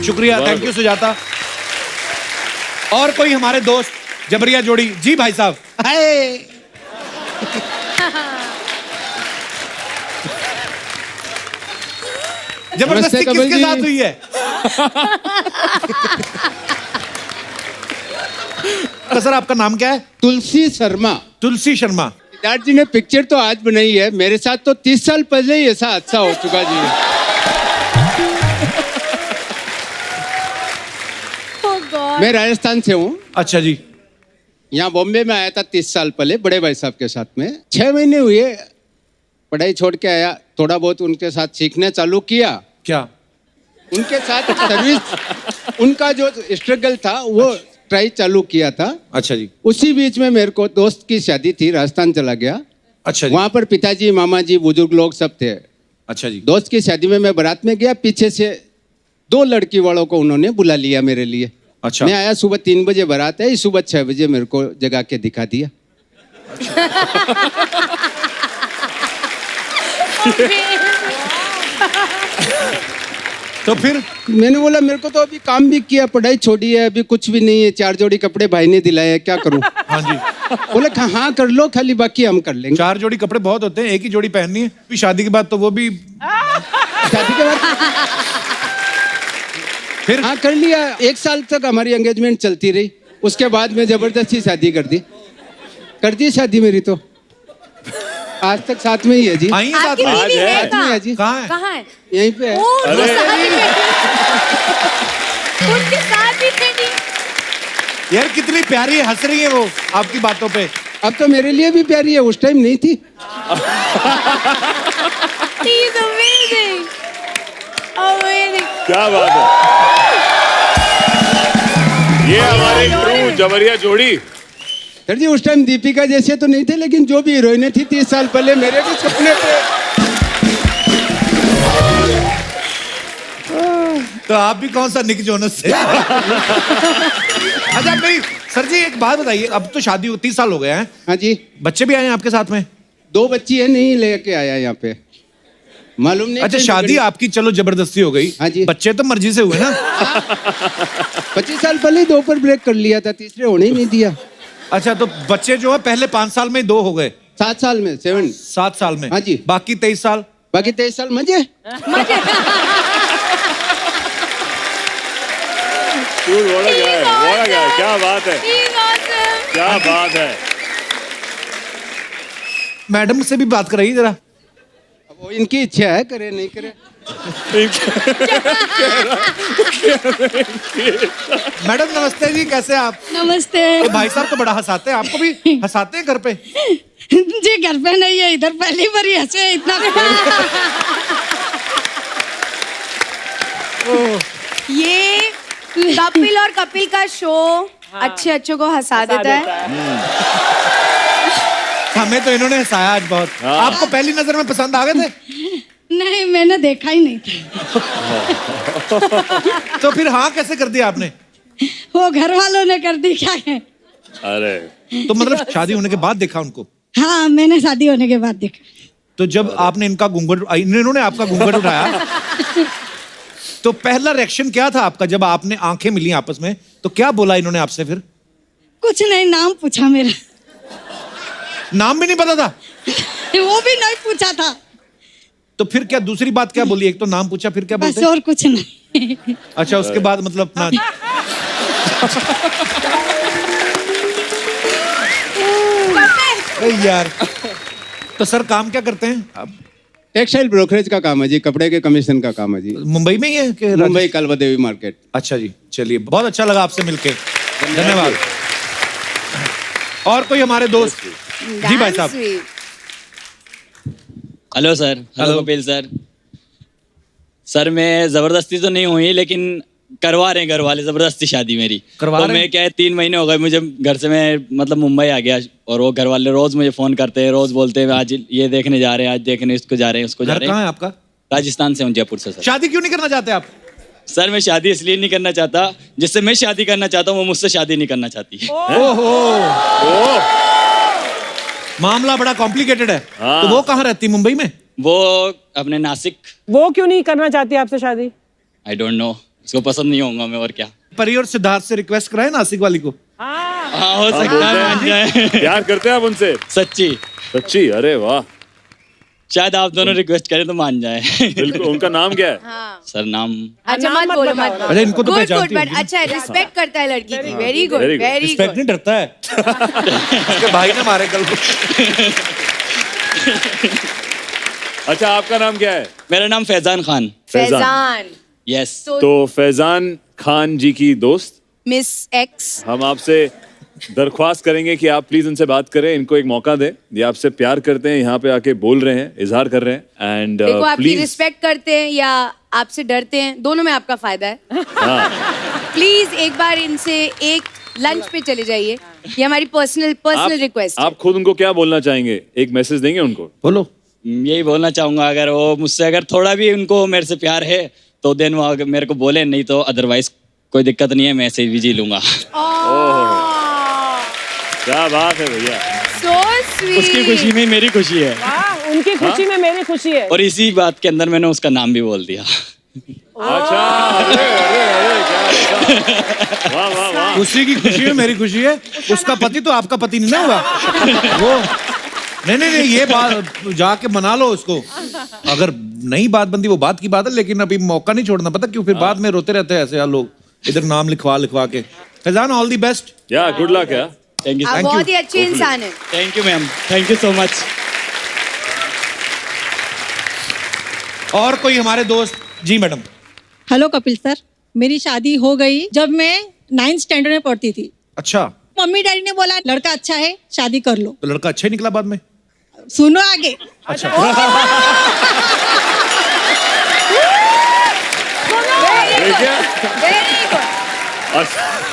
शुक्रिया, थैंक यू सुजाता। और कोई हमारे दोस्त जबरिया जोड़ी? जी भाई साहब। हाय जबरदस्ती किसके साथ हुई है? तो सर आपका नाम क्या है?
तुलसी शर्मा।
तुलसी शर्मा।
सिद्धार्थ जी ने पिक्चर तो आज बनाई है, मेरे साथ तो 30 साल पहले ही ऐसा हादसा हो चुका जी। मैं राजस्थान से हूँ।
अच्छा जी।
यहाँ बॉम्बे में आया था 30 साल पहले बड़े भाई साहब के साथ में। 6 महीने हुए पढ़ाई छोड़ के आया, थोड़ा बहुत उनके साथ सीखने चालू किया।
क्या?
उनके साथ सर्विस उनका जो स्ट्रगल था वो ट्राई चालू किया था।
अच्छा जी।
उसी बीच में मेरे को दोस्त की शादी थी, राजस्थान चला गया।
अच्छा जी।
वहाँ पर पिताजी मामा जी बुजुर्ग लोग सब थे।
अच्छा जी।
दोस्त की शादी में मैं बारात में गया, पीछे से 2 लड़की वालों को उन्होंने बुला लिया मेरे लिए।
अच्छा।
मैं आया, सुबह 3 बजे बारात है, सुबह 6 बजे मेरे को जगा के दिखा दिया।
तो फिर
मैंने बोला मेरे को तो अभी काम भी किया, पढ़ाई छोड़ी है, अभी कुछ भी नहीं है, 4 जोड़ी कपड़े भाई ने दिलाए, क्या करूं?
हाँ जी।
बोले हाँ कर लो, खाली बाकी हम कर लेंगे।
4 जोड़ी कपड़े बहुत होते हैं, एक ही जोड़ी पहननी है। फिर शादी के बाद तो वो भी
शादी के बाद फिर हाँ कर लिया। 1 साल तक हमारी एंगेजमेंट चलती रही, उसके बाद में जबरदस्ती शादी कर दी शादी मेरी तो। आज तक साथ में ही है जी।
आई है साथ में?
आज है।
साथ में है जी।
कहाँ है?
कहाँ है?
यहीं पे है।
उनके साथ ही थी।
यार कितनी प्यारी है, हंस रही है वो आपकी बातों पे।
अब तो मेरे लिए भी प्यारी है, उस टाइम नहीं थी।
He's amazing. Amazing.
क्या बात है, ये हमारी ट्रू जबरिया जोड़ी।
सर जी उस टाइम दीपिका जैसे तो नहीं थे, लेकिन जो भी हीरोइनें थी 30 साल पहले मेरे भी सपने थे।
तो आप भी कौन सा निक जोनस से? अच्छा मेरी सर जी एक बात बताइए, अब तो शादी 30 साल हो गए हैं।
हाँ जी।
बच्चे भी आए हैं आपके साथ में?
2 बच्ची है, नहीं लेके आया यहाँ पे, मालूम नहीं।
अच्छा शादी आपकी चलो जबरदस्ती हो गई।
हाँ जी।
बच्चे तो मर्जी से हुए ना।
25 साल पहले 2 पर ब्रेक कर लिया था, तीसरे होने ही नहीं दिया।
अच्छा तो बच्चे जो है पहले 5 साल में 2 हो गए।
7 साल में
7 साल में।
हाँ जी।
बाकी 23 साल?
बाकी 23 साल मजे।
बोला गया, क्या बात है, क्या बात है।
मैडम से भी बात कराइए जरा।
वो इनकी इच्छा है, करे नहीं करे।
मैडम नमस्ते जी, कैसे आप?
नमस्ते
तो भाई साहब तो बड़ा हंसाते हैं, आपको भी हंसाते हैं घर पे?
जी घर पे नहीं है, इधर पहली बार ही हंसे इतना।
ये कपिल और कपिल का शो अच्छे अच्छों को हंसा देता है।
हमें तो इन्होंने हंसाया आज बहुत। आपको पहली नजर में पसंद आ गए थे?
नहीं मैंने देखा ही नहीं था।
तो फिर हाँ कैसे कर दिया आपने?
वो घर वालों ने कर दी, क्या है।
अरे
तो मतलब शादी होने के बाद देखा उनको?
हाँ मैंने शादी होने के बाद देखा।
तो जब आपने इनका घूंघट, इन्होंने आपका घूंघट उठाया, तो पहला रिएक्शन क्या था आपका जब आपने आंखें मिली आपस में? तो क्या बोला इन्होंने आपसे फिर?
कुछ नहीं, नाम पूछा मेरा।
नाम भी नहीं पता था?
वो भी नहीं पूछा था।
तो फिर क्या दूसरी बात क्या बोली? एक तो नाम पूछा, फिर क्या
बस
बोलते?
और कुछ नहीं।
अच्छा उसके बाद मतलब ना। यार तो सर काम क्या करते हैं आप?
टेक्सटाइल ब्रोकरेज का काम है जी, कपड़े के कमीशन का काम है जी।
मुंबई में ही है कि
मुंबई कालवा देवी मार्केट।
अच्छा जी, चलिए बहुत अच्छा लगा आपसे मिलके, धन्यवाद। और कोई हमारे दोस्त? जी भाई साहब।
Hello sir. Hello Kapil sir. Sir मैं ज़बरदस्ती तो नहीं हुई, लेकिन करवा रहे हैं घर वाले जबरदस्ती शादी मेरी।
करवा
तो
रहे हैं?
मैं क्या है 3 महीने हो गए मुझे घर से, मैं मतलब मुंबई आ गया और वो घर वाले रोज मुझे फोन करते हैं, रोज बोलते हैं आज ये देखने जा रहे हैं, आज देखने इसको जा रहे हैं, उसको जा
घर
रहे
कहाँ
हैं।
है आपका?
राजस्थान से हूँ, जयपुर से सर।
शादी क्यों नहीं करना चाहते आप?
सर मैं शादी इसलिए नहीं करना चाहता, जिससे मैं शादी करना चाहता हूँ वो मुझसे शादी नहीं करना चाहती।
ओहो, मामला बड़ा कॉम्प्लिकेटेड है। तो वो कहाँ रहती, मुंबई में?
वो अपने नासिक।
वो क्यों नहीं करना चाहती आपसे शादी?
आई डोंट नो, उसको पसंद नहीं होगा मैं, और क्या।
परी और सिद्धार्थ से रिक्वेस्ट कराए नासिक वाली को।
हाँ हो सकता है मान जाए।
प्यार करते हैं आप उनसे?
सच्ची
सच्ची? अरे वाह,
शायद आप दोनों रिक्वेस्ट करें तो मान जाए।
बिल्कुल। उनका नाम क्या है?
सर नाम
अच्छा मत बोलो, मत बोलो।
अच्छा, इनको तो
गुड
पहचानती
गुड, बट
होगी।
अच्छा रिस्पेक्ट करता है लड़की की। Very good,
Very good.
Very
respect
good.
नहीं, डरता है। उसके भाई ने मारे कल को।
अच्छा, आपका नाम क्या है?
मेरा नाम फैजान खान।
फैजान।
यस।
तो फैजान खान जी की दोस्त
मिस एक्स।
हम आपसे दरख्वास्त करेंगे कि आप प्लीज इनसे बात करें, इनको एक मौका दें। ये आपसे प्यार करते हैं, यहाँ पे आके बोल रहे हैं, इजहार कर रहे हैं। एंड
देखो आपकी
प्लीज
रिस्पेक्ट करते हैं या आपसे डरते हैं, दोनों में आपका फायदा है।
हाँ,
प्लीज एक बार इनसे एक लंच पे चले जाइए, ये हमारी पर्सनल रिक्वेस्ट है।
आप खुद उनको क्या बोलना चाहेंगे? एक मैसेज देंगे उनको?
बोलो।
यही बोलना चाहूंगा, अगर वो मुझसे अगर थोड़ा भी उनको मेरे से प्यार है तो देन वो अगर मेरे को बोले, नहीं तो अदरवाइज कोई दिक्कत नहीं है, मैं ऐसे भी जी लूंगा।
क्या बात है भैया।
So sweet.
उसकी खुशी में मेरी खुशी है,
वाह, उनकी खुशी में मेरी खुशी है।
और इसी बात के अंदर मैंने उसका नाम भी बोल दिया।
अच्छा, अरे अरे अरे, क्या वाह वाह वाह।
उसी की खुशी है, मेरी खुशी है। उसका पति तो आपका पति नहीं ना हुआ वो। नहीं, ये बात जाके मना लो उसको। अगर नहीं बात बनती वो बात की बात है, लेकिन अभी मौका नहीं छोड़ना, पता क्यों? फिर बाद में रोते रहते हैं ऐसे यार लोग, इधर नाम लिखवा के। Faizan, all the best.
या गुड लक। या
थैंक यू,
आप बहुत ही अच्छे इंसान हैं।
Thank you ma'am, thank you so much.
और कोई हमारे दोस्त? जी मैडम।
हेलो कपिल सर, मेरी शादी हो गई जब मैं 9th स्टैंडर्ड में पढ़ती थी।
अच्छा,
मम्मी डैडी ने बोला लड़का अच्छा है, शादी कर लो।
तो लड़का अच्छा ही निकला बाद में?
सुनो आगे।
अच्छा।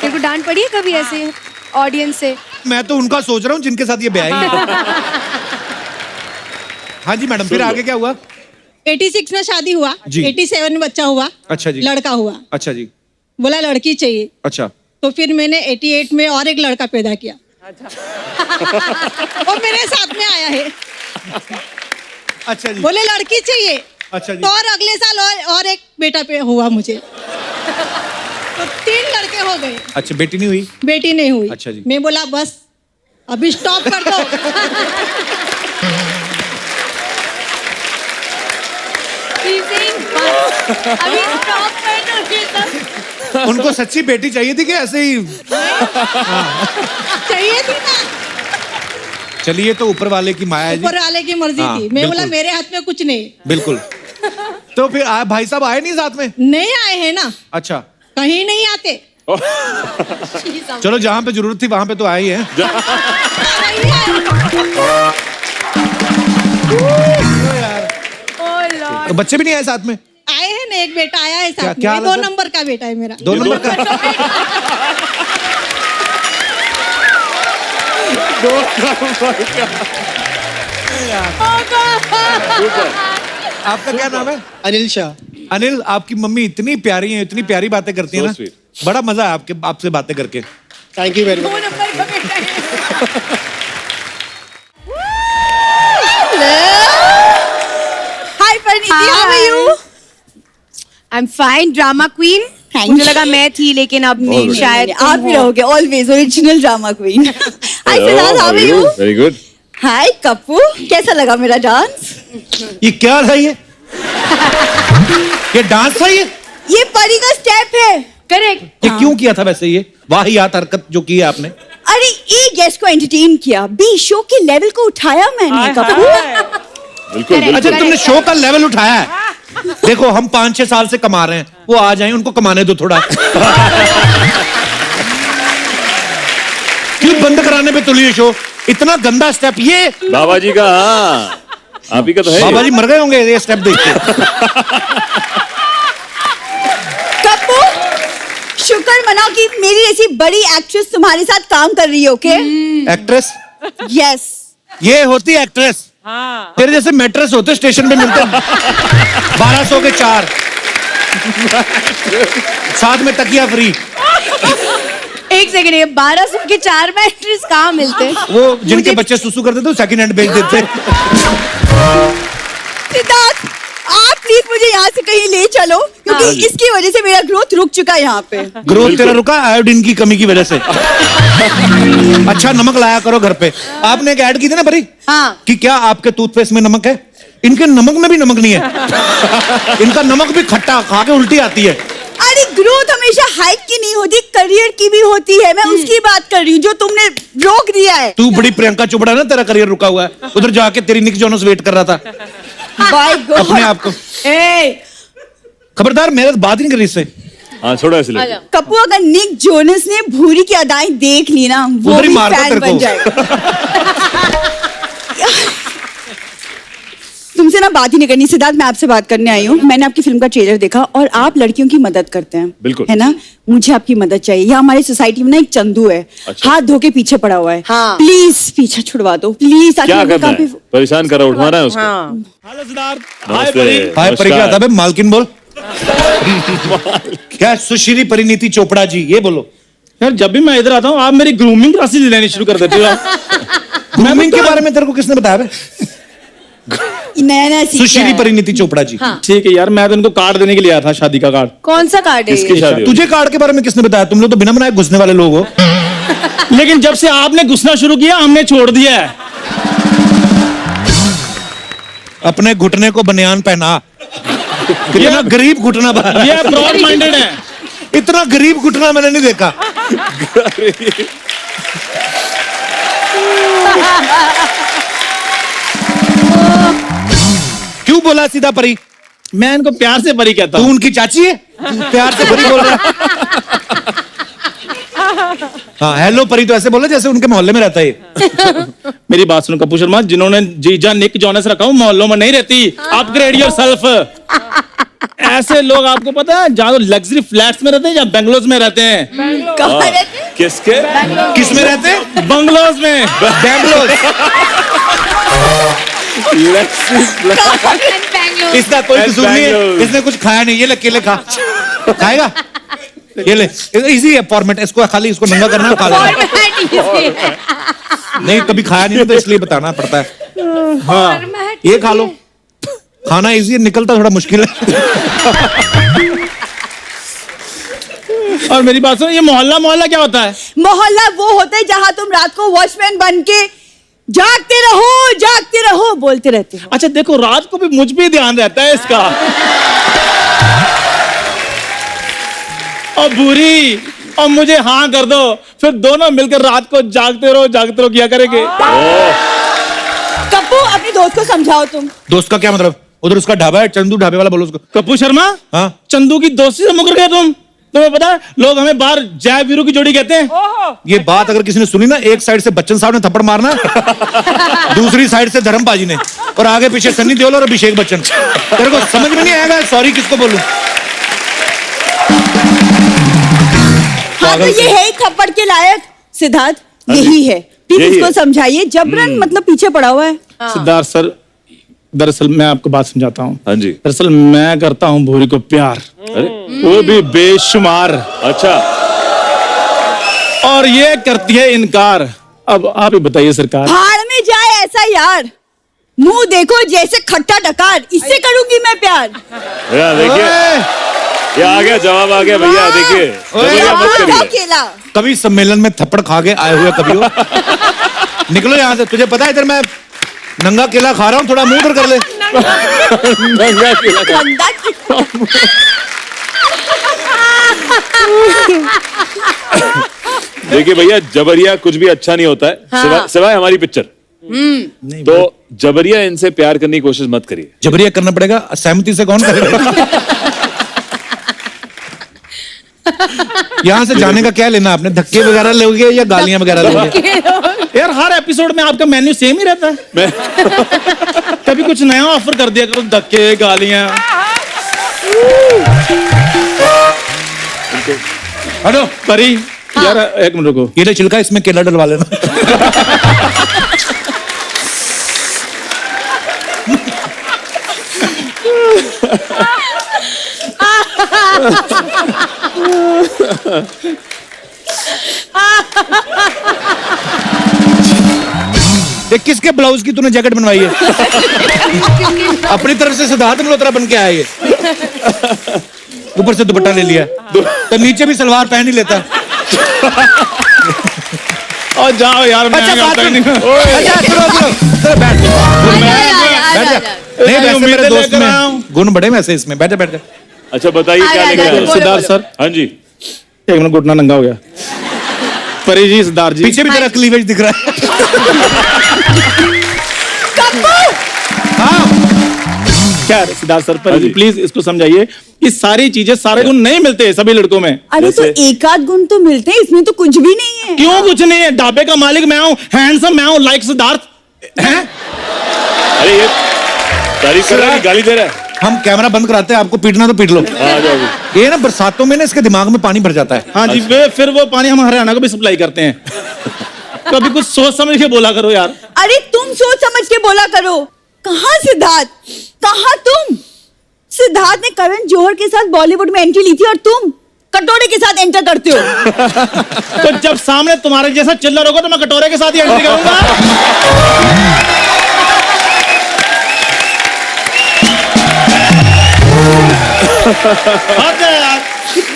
तेरे को डांट पड़ी है कभी ऐसे ऑडियंस से?
मैं तो उनका सोच रहा हूँ जिनके साथ ये ब्याह है। हाँ जी मैडम, फिर आगे क्या हुआ?
86 में शादी हुआ,
जी।
87 में बच्चा हुआ।
अच्छा जी।
लड़का हुआ।
अच्छा जी।
बोला लड़की चाहिए,
अच्छा।
तो फिर मैंने 88 में और एक लड़का पैदा किया। और मेरे साथ में आया है।
अच्छा जी।
बोले लड़की चाहिए।
अच्छा जी।
तो और अगले साल और एक बेटा पे हुआ मुझे। तो 3 लड़के हो गए।
अच्छा, बेटी नहीं हुई?
बेटी नहीं हुई।
अच्छा जी।
मैं बोला बस अभी स्टॉप कर दो।
अभी स्टॉप कर दो।
उनको सच्ची बेटी चाहिए थी कि ऐसे ही?
चाहिए थी ना,
चलिए, तो ऊपर वाले की माया है जी।
ऊपर वाले की मर्जी
हाँ,
थी। मैं बोला
बिल्कुल।
मेरे हाथ में कुछ नहीं।
बिल्कुल। तो फिर भाई साहब आए नहीं साथ में?
नहीं आए हैं ना,
अच्छा,
कहीं नहीं आते।
चलो जहाँ पे जरूरत थी वहां पे तो आए ही हैं। तो बच्चे भी नहीं आए साथ में?
आए हैं ना, एक बेटा आया है
क्या-
साथ
क्या
में।
हाल
2
है सर?
नंबर का बेटा है मेरा।
2 नंबर का? आपका क्या नाम है?
अनिल शाह।
अनिल, आपकी मम्मी इतनी प्यारी है, इतनी प्यारी बातें करती है
So
ना,
sweet.
बड़ा मजा है आपसे बातें करके।
Thank you very much.
2 नंबर का बेटा है।
Hi Parineeti, how are you?
I am fine, drama queen. मुझे लगा मैं थी, लेकिन अब नहीं, शायद
आप ही रहोगे always original drama queen. Hi Siddharth, how are you?
Very good.
Hi Kappu, कैसा लगा मेरा डांस?
ये क्या था ये डांस था
ये परी का स्टेप है।
करेक्ट।
ये क्यों किया था वैसे? ये वाहियात हरकत जो की है आपने?
अरे एक गेस्ट को एंटरटेन किया, बी शो के लेवल को उठाया मैंने कप्पू।
बिल्कुल।
अच्छा, तुमने शो का लेवल उठाया है। देखो, हम 5-6 साल से कमा रहे हैं, वो आ जाए, उनको कमाने दो थोड़ा। क्यों बंद कराने पे तुली है शो? इतना गंदा स्टेप ये।
बाबा जी का, हाँ, आप ही का तो है।
बाबा जी मर गए होंगे ये स्टेप देख के।
कप्पू शुक्र मनाओ कि मेरी ऐसी बड़ी एक्ट्रेस तुम्हारे साथ काम कर रही है, ओके?
Actress
yes.
ये होती एक्ट्रेस।
हाँ
तेरे जैसे मैट्रेस होते स्टेशन पे मिलते 1200 के 4 साथ में तकिया फ्री।
एक सेकंड, ये 1200 के 4 मैट्रेस कहाँ मिलते?
वो जिनके बच्चे सुसु करते थे सेकंड हैंड बेच देते।
सिद्धार्थ, आप प्लीज मुझे यहाँ से कहीं ले चलो, क्योंकि इसकी वजह से मेरा ग्रोथ रुक चुका है यहाँ पे।
ग्रोथ तेरा रुका आयोडीन की कमी की वजह से। अच्छा नमक लाया करो घर पे। आपने एक ऐड की थी ना परी,
हाँ।
कि क्या आपके टूथपेस्ट में नमक है? इनके नमक में भी नमक नहीं है। इनका नमक भी खट्टा, खा के उल्टी आती है।
अरे ग्रोथ हमेशा हाइट की नहीं होती, करियर की भी होती है। मैं उसकी बात कर रही हूँ जो तुमने रोक दिया है।
तू बड़ी प्रियंका चोपड़ा ना, तेरा करियर रुका हुआ है। उधर जाके तेरी निक जोनस वेट कर रहा था
बाय गॉड।
अपने आप को। खबरदार, मेरे बात ही नहीं करी इससे।
हाँ छोड़ो ऐसे लगे।
कप्पू, अगर निक जोनस ने भूरी की अदाएं देख ली ना, वो
उधर ही
भी
मारता
फैन
तेरे
बन
को।
जाएगा। तुमसे ना बात ही नहीं करनी सिद्धार्थ, मैं आपसे बात करने आई हूँ। मैंने आपकी फिल्म का ट्रेलर देखा और आप लड़कियों की मदद करते हैं,
बिल्कुल।
है ना? मुझे आपकी मदद चाहिए। यहाँ हमारी सोसाइटी में ना एक चंदू है,
अच्छा।
हाथ धो के पीछे पड़ा हुआ है।
हाँ।
प्लीज पीछे छुड़वा दो प्लीज।
क्या करना है? परेशान करा, उठवाना है उसको।
हेलो सिद्धार्थ। हाय
नमस्ते।
परी।
हाय परी, क्या था बे? मालकिन बोल। क्या सुश्री परिनीति चोपड़ा जी, ये बोलो।
यार जब भी मैं इधर आता हूँ आप मेरी ग्रूमिंग क्लासेस लेनी शुरू कर देते हो।
ग्रूमिंग के बारे में तेरे को किसने बताया बे?
नया नया सीखा
सुश्री
है।
परिनीति चोपड़ा जी।
ठीक है यार, मैं तो इनको कार्ड देने के लिए आया था, शादी का कार्ड।
कौन सा कार्ड है
किसकी
ये?
शादी हो?
तुझे कार्ड के बारे में किसने बताया? तुम लोग तो बिना बनाए घुसने वाले लोग हो।
लेकिन जब से आपने घुसना शुरू किया हमने छोड़ दिया है।
अपने घुटने को बनियान पहना। कितना गरीब घुटना बाहर।
ये ब्रॉड माइंडेड है।
इतना गरीब घुटना मैंने नहीं देखा। क्यों बोला सीधा परी?
मैं इनको प्यार से परी कहता
तू
हूँ।
उनकी चाची है? प्यार से परी बोल रहा है। हाँ हेलो परी तो ऐसे बोला जैसे उनके मोहल्ले में रहता है ये।
मेरी बात सुनो कपूर शर्मा, जिन्होंने जीजा निक जोनस रखा हूँ मोहल्लों में नहीं रहती। Upgrade yourself. ऐसे लोग आपको पता है जहाँ लग्जरी फ्लैट्स में रहते हैं या बंगलोज में रहते हैं?
कहाँ रहते हैं?
किसके?
किस में रहते हैं?
बंगलोज में।
बैंगलोर। इसका कोई कसूर नहीं है, इसने कुछ खाया नहीं। ये ले केले खा। खाएगा? ये ले, इजी है फॉर्मेट। इसको खाली इसको नंगा करना है, खा लेना। नहीं कभी खाया नहीं तो इसलिए बताना पड़ता है। हाँ ये खा लो। खाना इजी है, निकलता थोड़ा मुश्किल है।
और मेरी बात सुनो, ये मोहल्ला मोहल्ला क्या होता है?
मोहल्ला वो होता है जहाँ तुम रात को वॉचमैन बन के जागते रहो बोलते रहते हो।
अच्छा देखो, रात को भी मुझ पे ध्यान रहता है इसका। और बुरी और मुझे हाँ कर दो, फिर दोनों मिलकर रात को जागते रहो किया करेंगे।
कप्पू, अपने दोस्त को समझाओ तुम।
दोस्त का क्या मतलब? उधर उसका ढाबा है, चंदू ढाबे वाला बोलो उसको।
कपूर शर्मा,
हाँ
चंदू की दोस्ती से मुकर गए तुम। तुम्हें पता है लोग हमें बाहर जय वीरू की जोड़ी कहते हैं।
ये बात अगर किसी ने सुनी ना, एक साइड से बच्चन साहब ने थप्पड़ मारना, दूसरी साइड से धर्मबाजी ने, और आगे पीछे सन्नी देओल और अभिषेक बच्चन। तेरे को समझ में नहीं आएगा सॉरी किसको बोलूं।
हाँ तो ये है ही थप्पड़ के लायक सिद्धार्थ, यही है। प्लीज
यही
इसको
है।
समझाइए, जबरन मतलब पीछे पड़ा हुआ है।
सिद्धार्थ सर, दरअसल मैं आपको बात समझाता हूँ।
हाँ जी।
दरअसल मैं करता हूँ भूरी को प्यार,
अरे
वो भी बेशुमार,
अच्छा।
और ये करती है इनकार। अब आप ही बताइए सरकार।
भाड़ में जाए ऐसा यार, मुंह देखो जैसे खट्टा डकार, इससे करूंगी मैं प्यार।
भैया देखिए, ये आ गया, जवाब आ गया भैया। देखिए जबरिया मत करिए।
अकेला
कभी सम्मेलन में थप्पड़ खा के आए हुए कभी हो? निकलो यहाँ से। तुझे पता है इधर मैं नंगा केला खा रहा हूँ, थोड़ा मुंह उधर कर ले।
नंगा केला खा।
गंदा
देखिए भैया, जबरिया कुछ भी अच्छा नहीं होता है, सिवाय हमारी पिक्चर। तो जबरिया इनसे प्यार करने की कोशिश मत करिए।
जबरिया करना पड़ेगा, सहमति से कौन करेगा? यहाँ से जाने का क्या लेना आपने? धक्के वगैरह लोगे या गालियां वगैरह लोगे?
यार हर एपिसोड में आपका मेन्यू सेम ही रहता है। कभी कुछ नया ऑफर कर दिया करो, धक्के गालियां।
हेलो
परी यार एक मिनट रुको।
ये ले छिलका, इसमें केला डलवा लेना। देख किसके ब्लाउज की तूने जैकेट बनवाई है? अपनी तरफ से सिद्धार्थ मल्होत्रा बन के आया ये। ऊपर से दुपट्टा ले लिया, तो नीचे भी सलवार पहन ही लेता।
और जाओ यार, मैं
अच्छा
करता ही नहीं।
अच्छा सुनो बैठ जा। नहीं वैसे मेरे दोस्त में गुण बड़े वैसे इसमें। बैठ जा।
अच्छा बताइए क्या लेकर आए?
सिद्धार्थ सर,
हाँ जी।
एक मिनट, घुटना नंगा हो गया। परी जी, सिद्धार्थ जी,
पीछे भी तेरा क्लीवेज दिख रहा है। हाँ
क्या है सिद्धार्थ सर? परी जी प्लीज इसको समझाइए, ये सारी चीजें, सारे गुण नहीं मिलते सभी लड़कों में।
अरे तो एक आध गुण तो मिलते हैं, इसमें तो कुछ भी नहीं है।
क्यों कुछ नहीं है? ढाबे का मालिक मैं हूँ, हैंडसम मैं हूँ, लाइक सिद्धार्थ हैं?
अरे ये तारीफ कर रहा है कि गाली दे रहा है?
हम कैमरा बंद कराते हैं, आपको पीटना तो पीट लो। ये ना बरसातों में ना इसके दिमाग में पानी भर जाता है।
हाँ जी, फिर वो पानी हम हरियाणा को भी सप्लाई करते हैं। कभी कुछ सोच समझ के बोला करो यार।
अरे तुम सोच समझ के बोला करो। कहाँ सिद्धार्थ, कहाँ तुम? सिद्धार्थ ने करण जौहर के साथ बॉलीवुड में एंट्री ली थी और तुम कटोरे के साथ एंटर करते हो।
तो जब सामने तुम्हारे जैसा चिल्लर होगा तो मैं कटोरे के साथ ही एंट्री करूंगा।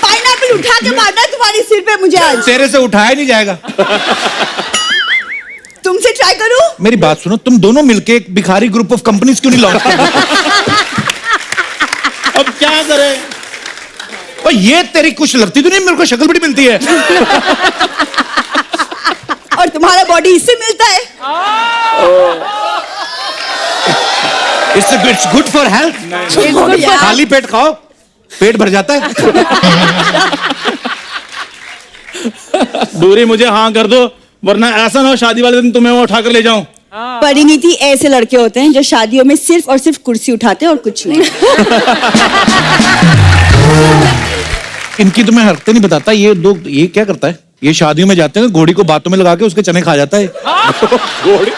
पाइनएप्पल उठा के मारना है तुम्हारी सिर पे मुझे आज।
तेरे से उठाया नहीं जाएगा।
तुमसे ट्राई करूं?
मेरी बात सुनो, तुम दोनों मिलके एक भिखारी ग्रुप ऑफ कंपनीज क्यों नहीं लॉन्च करते?
अब क्या करें?
और ये तेरी कुछ लगती तो नहीं, मेरे को शक्ल बड़ी मिलती है।
और तुम्हारा बॉडी इससे मिलता है।
It's good for health. खाली पेट खाओ, पेट भर जाता है।
दूरी मुझे हाँ कर दो, वरना ऐसा ना हो शादी वाले दिन तुम्हें वो उठा कर ले जाऊं।
परिणीति, ऐसे लड़के होते हैं जो शादियों में सिर्फ और सिर्फ कुर्सी उठाते हैं और कुछ नहीं।
इनकी तो मैं हरकतें नहीं बताता। ये क्या करता है? ये शादियों में जाते हैं, घोड़ी को बातों में लगा के उसके चने खा जाता है।
घोड़ी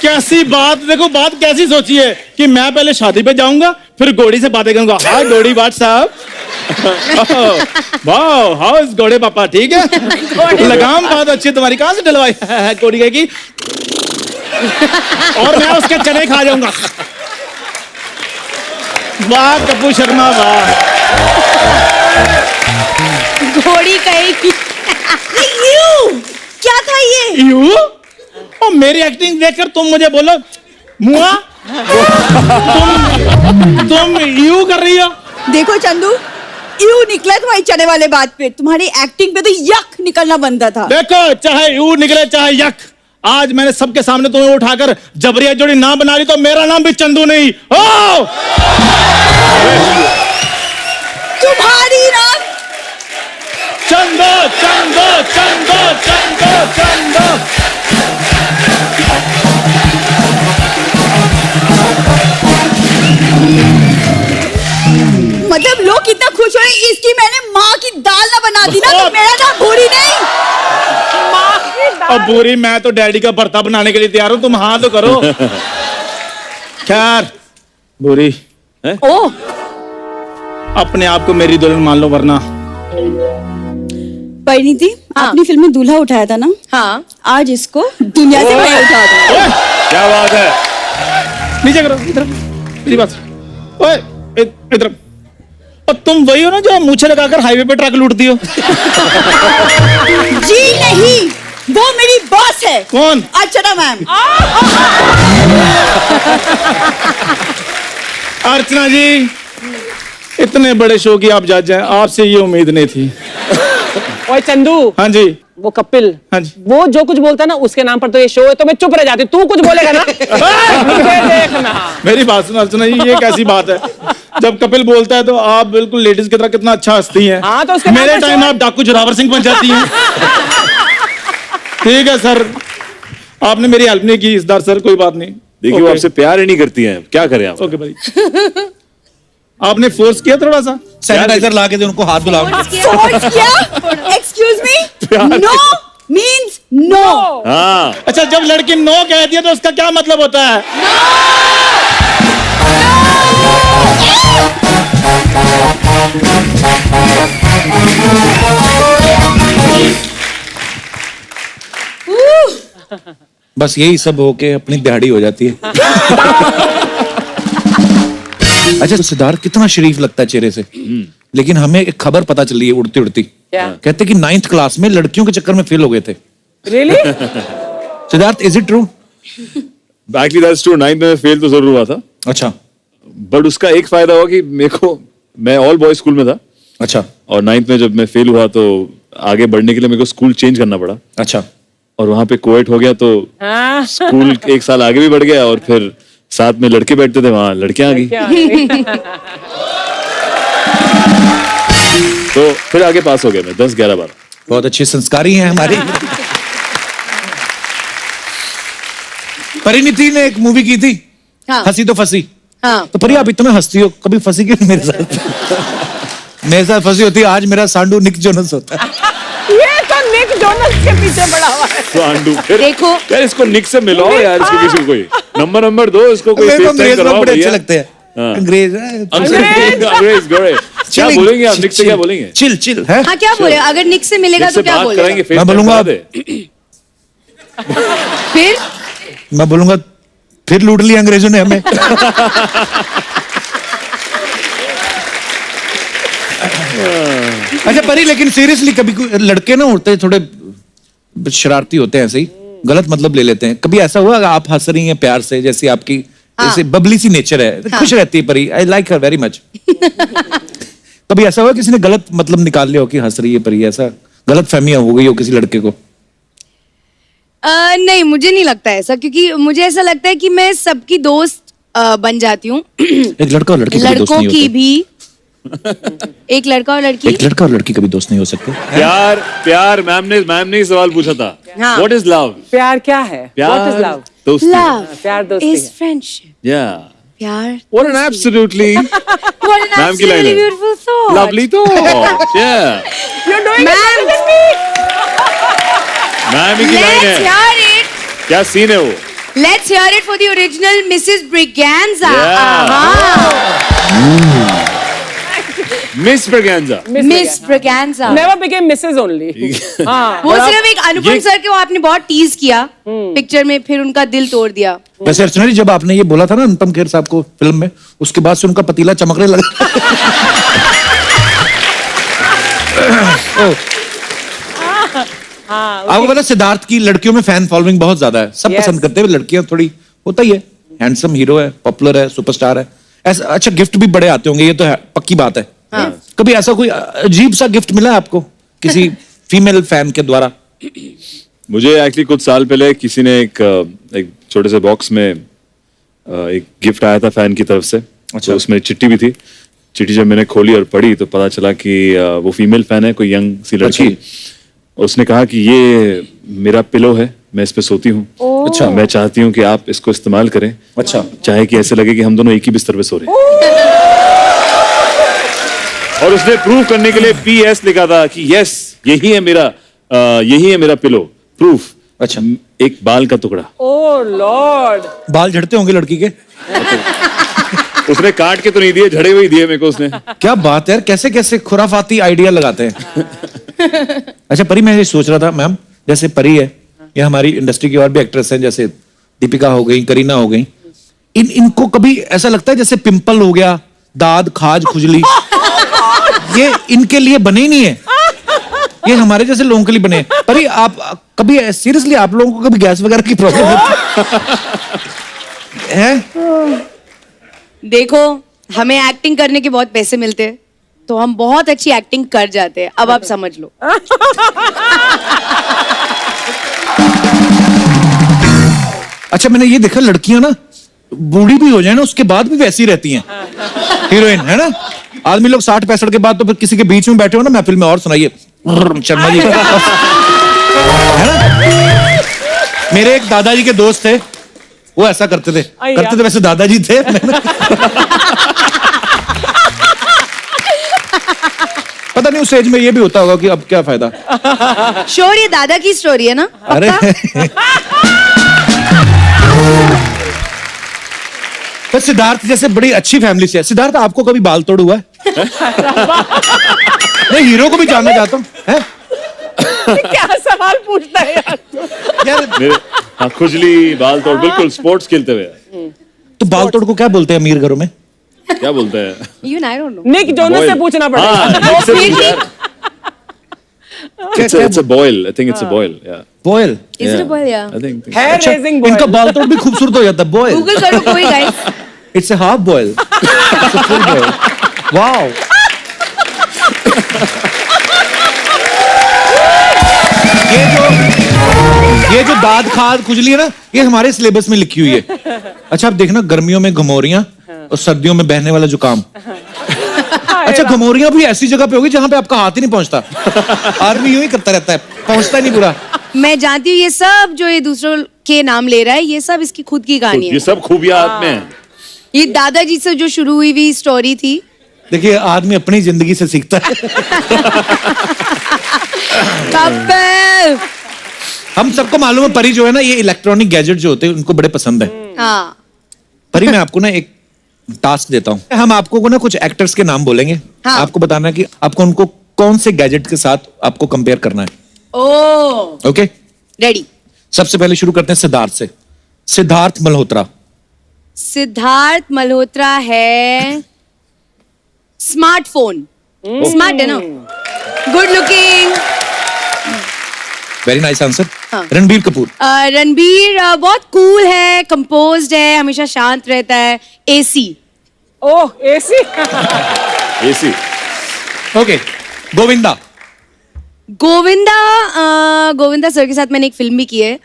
कैसी बात, देखो बात कैसी सोची है कि मैं पहले शादी पे जाऊंगा फिर घोड़ी से बातें करूंगा। हाय घोड़ी बाट साहब, वाओ हाउ इज घोड़े पापा, ठीक है? लगाम बहुत अच्छी तुम्हारी, कहाँ से डलवाई है घोड़ी की? और मैं उसके चने खा जाऊंगा। वाह कपूर शर्मा, वाह।
घोड़ी कहेगी। क्या था ये?
यू? और मेरी एक्टिंग देखकर तुम मुझे बोलो मुआ? तुम यू कर रही हो?
देखो चंदू, यू निकला तुम्हारी चने वाले बात पे, तुम्हारी एक्टिंग पे तो यक निकलना बनता था।
देखो चाहे यू निकले चाहे यक, आज मैंने सबके सामने तुम्हें उठाकर जबरिया जोड़ी ना बना ली तो मेरा नाम भी चंदू नहीं। ओ
तुम्हारी नाम
चंदो चंदो चंदो चंदो चंदो।
मतलब लोग कितना खुश हो रहे हैं, इसकी मैंने माँ की दाल ना बना दी ना तो मेरा नाम भूरी नहीं।
माँ की दाल।
अब बुरी, मैं तो डैडी का भरता बनाने के लिए तैयार हूं, तुम हाँ तो करो। खैर बुरी
ओ
अपने आप को मेरी दुल्हन मान लो, वरना
परिणीति, आपने फिल्म में दूल्हा उठाया था ना?
हाँ।
आज इसको दुनिया से बाहर उठा दो।
क्या बात है?
नीचे करो, इधर मेरी बात। ओए इधर। और तुम वही हो ना जो मूछे लगाकर हाईवे पे ट्रक लूटती हो?
जी नहीं, वो मेरी बॉस है।
कौन?
अर्चना मैम।
अर्चना जी, इतने बड़े शो की आप जज हैं, आपसे ये उम्मीद नहीं थी।
ओए चंदू।
हाँ जी।
वो कपिल,
हाँ जी,
वो जो कुछ बोलता है ना उसके नाम पर तो ये शो है, तो मैं चुप रह जाती हूँ। तू कुछ बोलेगा ना मुझे देखना।
मेरी बात सुनो अर्चना जी, ये कैसी बात है? जब कपिल बोलता है तो आप बिल्कुल लेडीज की तरह कितना अच्छा हंसती हैं।
हाँ, तो उसके
मेरे
नाम पर
टाइम
शो-
आप डाकू जोरावर सिंह बन जाती हैं। ठीक है सर, आपने मेरी हेल्प नहीं की इस बार सर, कोई बात नहीं।
देखिए वो आपसे प्यार ही नहीं करती हैं, क्या करें आप?
ओके भाई। आपने फोर्स किया थोड़ा सा?
सैनिटाइजर ला के दे उनको, हाथ धुलाओ।
फोर्स किया? Excuse me, no means no.
हाँ
अच्छा, जब लड़की नो कह दिया तो उसका क्या मतलब होता है?
बस यही सब होके अपनी दिहाड़ी हो जाती है। अच्छा, तो सिद्धार्थ कितना शरीफ लगता है चेहरे से, लेकिन हमें एक खबर पता चली है उड़ती उड़ती। कहते कि 9th क्लास में लड़कियों के चक्कर में फेल हो गए थे।
Really?
Siddharth, is it true?
Actually that's true. 9th में फेल तो जरूर हुआ था,
अच्छा
बट उसका एक फायदा हुआ कि मैं ऑल बॉयज स्कूल में था।
अच्छा।
और 9th में जब मैं फेल हुआ तो आगे बढ़ने के लिए मेरे को स्कूल चेंज करना पड़ा।
अच्छा।
और वहां पे कोएट हो गया तो स्कूल एक साल आगे भी बढ़ गया, और फिर साथ में लड़के बैठते थे, वहां लड़कियां आ गई। तो फिर आगे पास हो गया मैं 10, 11 बार।
बहुत अच्छे संस्कारी हैं हमारी। परिणीति ने एक मूवी की थी,
हाँ।
हंसी तो फंसी।
हाँ।
तो परी, आप इतना हंसती हो, कभी फंसी क्यों मेरे साथ? मेरे साथ फंसी होती है। आज मेरा सांडू निक जोनस होता है।
ये तो निक जोनस के पीछे पड़ा हुआ है।
तो आंडू फिर
देखो
यार, इसको निक से मिलाओ यार, इसको किसी को कोई नंबर दो, इसको कोई
मेरे को
FaceTime
अंग्रेज लोग
करवाओ
बड़े अच्छे
भैया।
लगते हैं।
हाँ।
अंग्रेज
अंग्रेज गोरे। क्या बोलेंगे आप निक से? क्या बोलेंगे?
चिल चिल है।
हाँ, क्या बोले? अगर निक से मिलेगा
निक
तो
से
क्या
बात
बोलेगा?
करेंगे,
मैं
FaceTime
बोलूंगा
करा दे।
फिर
मैं बोलूंगा फिर लूट लिया अंग्रेजों ने हमें। अच्छा परी, लेकिन सीरियसली कभी लड़के ना होते हैं थोड़े शरारती होते हैं, ऐसे ही गलत मतलब ले लेते हैं। कभी ऐसा हुआ आप हंस रही हैं प्यार से, जैसे आपकी जैसे बबली सी नेचर है, खुश रहती है परी, I like her very much. कभी ऐसा हुआ किसी ने गलत मतलब निकाल लिया हो कि हंस रही है परी, ऐसा गलत फहमियां हो गई हो किसी लड़के को?
नहीं, मुझे नहीं लगता ऐसा, क्योंकि मुझे ऐसा लगता है कि मैं सबकी दोस्त बन जाती हूँ।
एक लड़का और लड़की कभी दोस्त
लड़कों
नहीं
की
होते।
भी। एक लड़का और लड़की।
एक लड़का और लड़की कभी दोस्त नहीं हो सकते।
प्यार मैम ने सवाल पूछा था।
हाँ।
What is love?
प्यार क्या है? What is love?
दोस्ती।
प्यार
Love
दोस्ती
is
है।
friendship.
Yeah.
प्यार।
What an absolutely
What an
ma'am की लाइन
absolutely
है।
beautiful thought.
lovely thought. Yeah.
You're doing it better than me.
Ma'am की लाइन
Let's
है।
hear it.
क्या सीन है वो?
Let's hear it for the original Mrs. Briganza.
Yeah. Miss Briganza.
Miss Briganza.
Never became Mrs. only. हाँ।
वो सिर्फ एक अनुपम
ये-
सर के वो आपने बहुत टीज किया पिक्चर में, फिर उनका दिल तोड़ दिया।
वैसे अर्चना जी, जब आपने ये बोला था ना अनुपम खेर साहब को फिल्म में, उसके बाद से उनका पतीला चमकने लगा। आपको पता सिद्धार्थ की लड़कियों में फैन फॉलोइंग बहुत ज्यादा है, सब
Yes.
पसंद करते हैं। लड़कियां थोड़ी होता ही है, हैंडसम हीरो है, पॉपुलर है, सुपरस्टार है, ऐसा। अच्छा, गिफ्ट भी बड़े आते होंगे, ये तो है, पक्की बात है। कभी ऐसा कोई अजीब सा गिफ्ट मिला है आपको किसी फीमेल फैन के द्वारा?
मुझे एक्चुअली कुछ साल पहले किसी ने एक छोटे से बॉक्स में एक गिफ्ट आया था फैन की तरफ से।
अच्छा।
तो उसमें चिट्ठी भी थी। चिट्ठी जब मैंने खोली और पढ़ी तो पता चला कि वो फीमेल फैन है, कोई यंग सी लड़की। उसने कहा कि ये मेरा पिलो है, मैं इस पे सोती हूँ। अच्छा, मैं चाहती हूँ कि आप इसको इस्तेमाल करें।
अच्छा।
चाहे कि ऐसे लगे कि हम दोनों एक ही बिस्तर पे सो रहे हैं। और उसने प्रूव करने के लिए PS लिखा था कि यस, यही है मेरा पिलो, प्रूफ।
अच्छा।
एक बाल का टुकड़ा।
Oh Lord.
बाल झड़ते होंगे लड़की के?
उसने काट के तो नहीं दिए, झड़े हुए ही दिए मेरे को उसने।
क्या बात है यार, कैसे कैसे खुराफाती आइडिया लगाते हैं। अच्छा परी, मैं ये सोच रहा था मैम, जैसे परी है या हमारी इंडस्ट्री की और भी एक्ट्रेस हैं, जैसे दीपिका हो गई, करीना हो गई, इनको कभी ऐसा लगता है जैसे पिंपल हो गया, दाद, खाज, खुजली, ये इनके लिए बने ही नहीं है, ये हमारे जैसे लोगों के लिए बने हैं। परी, आप कभी सीरियसली आप लोगों को कभी गैस वगैरह की प्रॉब्लम होती है?
देखो, हमें एक्टिंग करने के बहुत पैसे मिलते हैं, तो हम बहुत अच्छी एक्टिंग कर जाते हैं। अब आप समझ लो।
अच्छा, मैंने ये देखा लड़कियां ना बूढ़ी भी हो जाए ना, उसके बाद भी वैसी रहती हैं, हीरोइन है ना। आदमी लोग 60-65 के बाद तो फिर किसी के बीच में बैठे हो ना महफिल में, और सुनाइए शर्मा जी, है ना। मेरे एक दादाजी के दोस्त थे, वो ऐसा करते थे वैसे दादाजी थे। पता नहीं उस एज में ये भी होता होगा कि अब क्या फायदा।
श्योर ये दादा की स्टोरी है ना?
अरे तो सिद्धार्थ जैसे बड़ी अच्छी फैमिली से है। सिद्धार्थ आपको कभी बाल तोड़ हुआ है? मैं हीरो को भी जानना चाहता हूँ।
क्या सवाल पूछता है यार?
मेरे हाँ, खुजली, बाल तोड़, बिल्कुल स्पोर्ट्स खेलते हुए।
तो बाल तोड़ को क्या बोलते हैं अमीर घरों में?
क्या बोलते हैं?
You know, I don't know.
Nick Jonas से पूछना पड़ेगा।
हाँ, निक से पूछ यार। It's a boil. I think it's a boil. Yeah.
Boil.
Is it a boy? Yeah.
I think.
Hair
अच्छा,
raising boy।
इनका बाल तोड़ भी खूबसूरत हो जाता है। बॉयल।
Google करो कोई guys.
It's a half boil. It's a full boil. Wow. ये जो दाद खाद खुजली है ना, ये हमारे सिलेबस में लिखी हुई है। अच्छा आप देखना, गर्मियों में घमौरियां और सर्दियों में बहने वाला जुकाम। अच्छा घमौरियां भी ऐसी जगह पे होगी जहां पे आपका हाथ ही नहीं पहुंचता। आदमी यूं ही करता रहता है, पहुंचता ही नहीं पूरा।
मैं जानती हूँ ये सब जो ये दूसरों के नाम ले रहा है, ये सब इसकी खुद की कहानी
ये
है।
सब खूबियां आप में हैं।
ये दादाजी से जो शुरू हुई स्टोरी थी।
देखिए आदमी अपनी जिंदगी से सीखता है।
कपिल।
हम सबको मालूम है परी जो है ना, ये इलेक्ट्रॉनिक गैजेट जो होते हैं उनको बड़े पसंद है।
हाँ।
परी मैं आपको ना एक टास्क देता हूँ। हम आपको को ना कुछ एक्टर्स के नाम बोलेंगे।
हाँ।
आपको बताना है कि आपको उनको कौन से गैजेट के साथ आपको कंपेयर करना है।
ओह।
Okay
ready.
सबसे पहले शुरू करते हैं सिद्धार्थ से। सिद्धार्थ मल्होत्रा।
सिद्धार्थ मल्होत्रा है स्मार्टफोन। स्मार्ट है ना? Good looking.
Very nice answer.
हाँ।
रणबीर कपूर।
रणबीर बहुत कूल है, कंपोज्ड है, हमेशा शांत रहता है। AC.
Oh AC.
AC.
Okay Govinda.
Govinda sir के साथ मैंने एक फिल्म भी की है।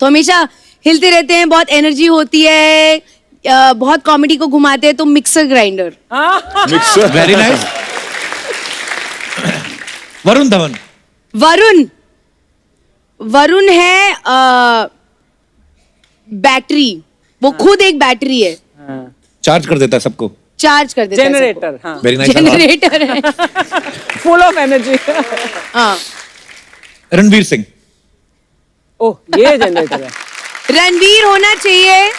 तो हमेशा हिलते रहते हैं, बहुत एनर्जी होती है, बहुत कॉमेडी को घुमाते हैं। तो mixer grinder.
Mixer.
Very nice. Varun Dhawan.
Varun है बैटरी। वो खुद एक बैटरी है।
चार्ज कर देता है सबको।
चार्ज कर देता है सबको।
जनरेटर। हाँ।
Very nice.
जनरेटर है।
Full of energy.
हाँ।
रणवीर सिंह।
ओह ये जनरेटर है।
रणवीर होना चाहिए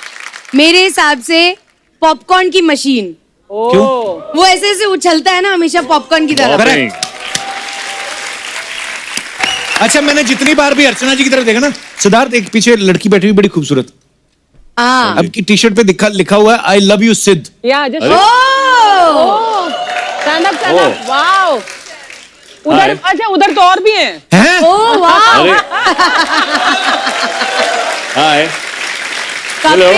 मेरे हिसाब से पॉपकॉर्न की मशीन।
क्यों?
वो ऐसे ऐसे उछलता है ना हमेशा पॉपकॉर्न की तरह।
Correct। अच्छा मैंने जितनी बार भी अर्चना जी की तरफ देखा ना, सिद्धार्थ एक पीछे लड़की बैठी हुई बड़ी खूबसूरत।
हाँ।
अब की टी शर्ट पे लिखा हुआ है आई लव यू सिद्ध।
या जस्ट स्टैंड अप वाओ। उधर अच्छा उधर तो और भी हैं।
हैं?
Oh wow.
Hi. Hello.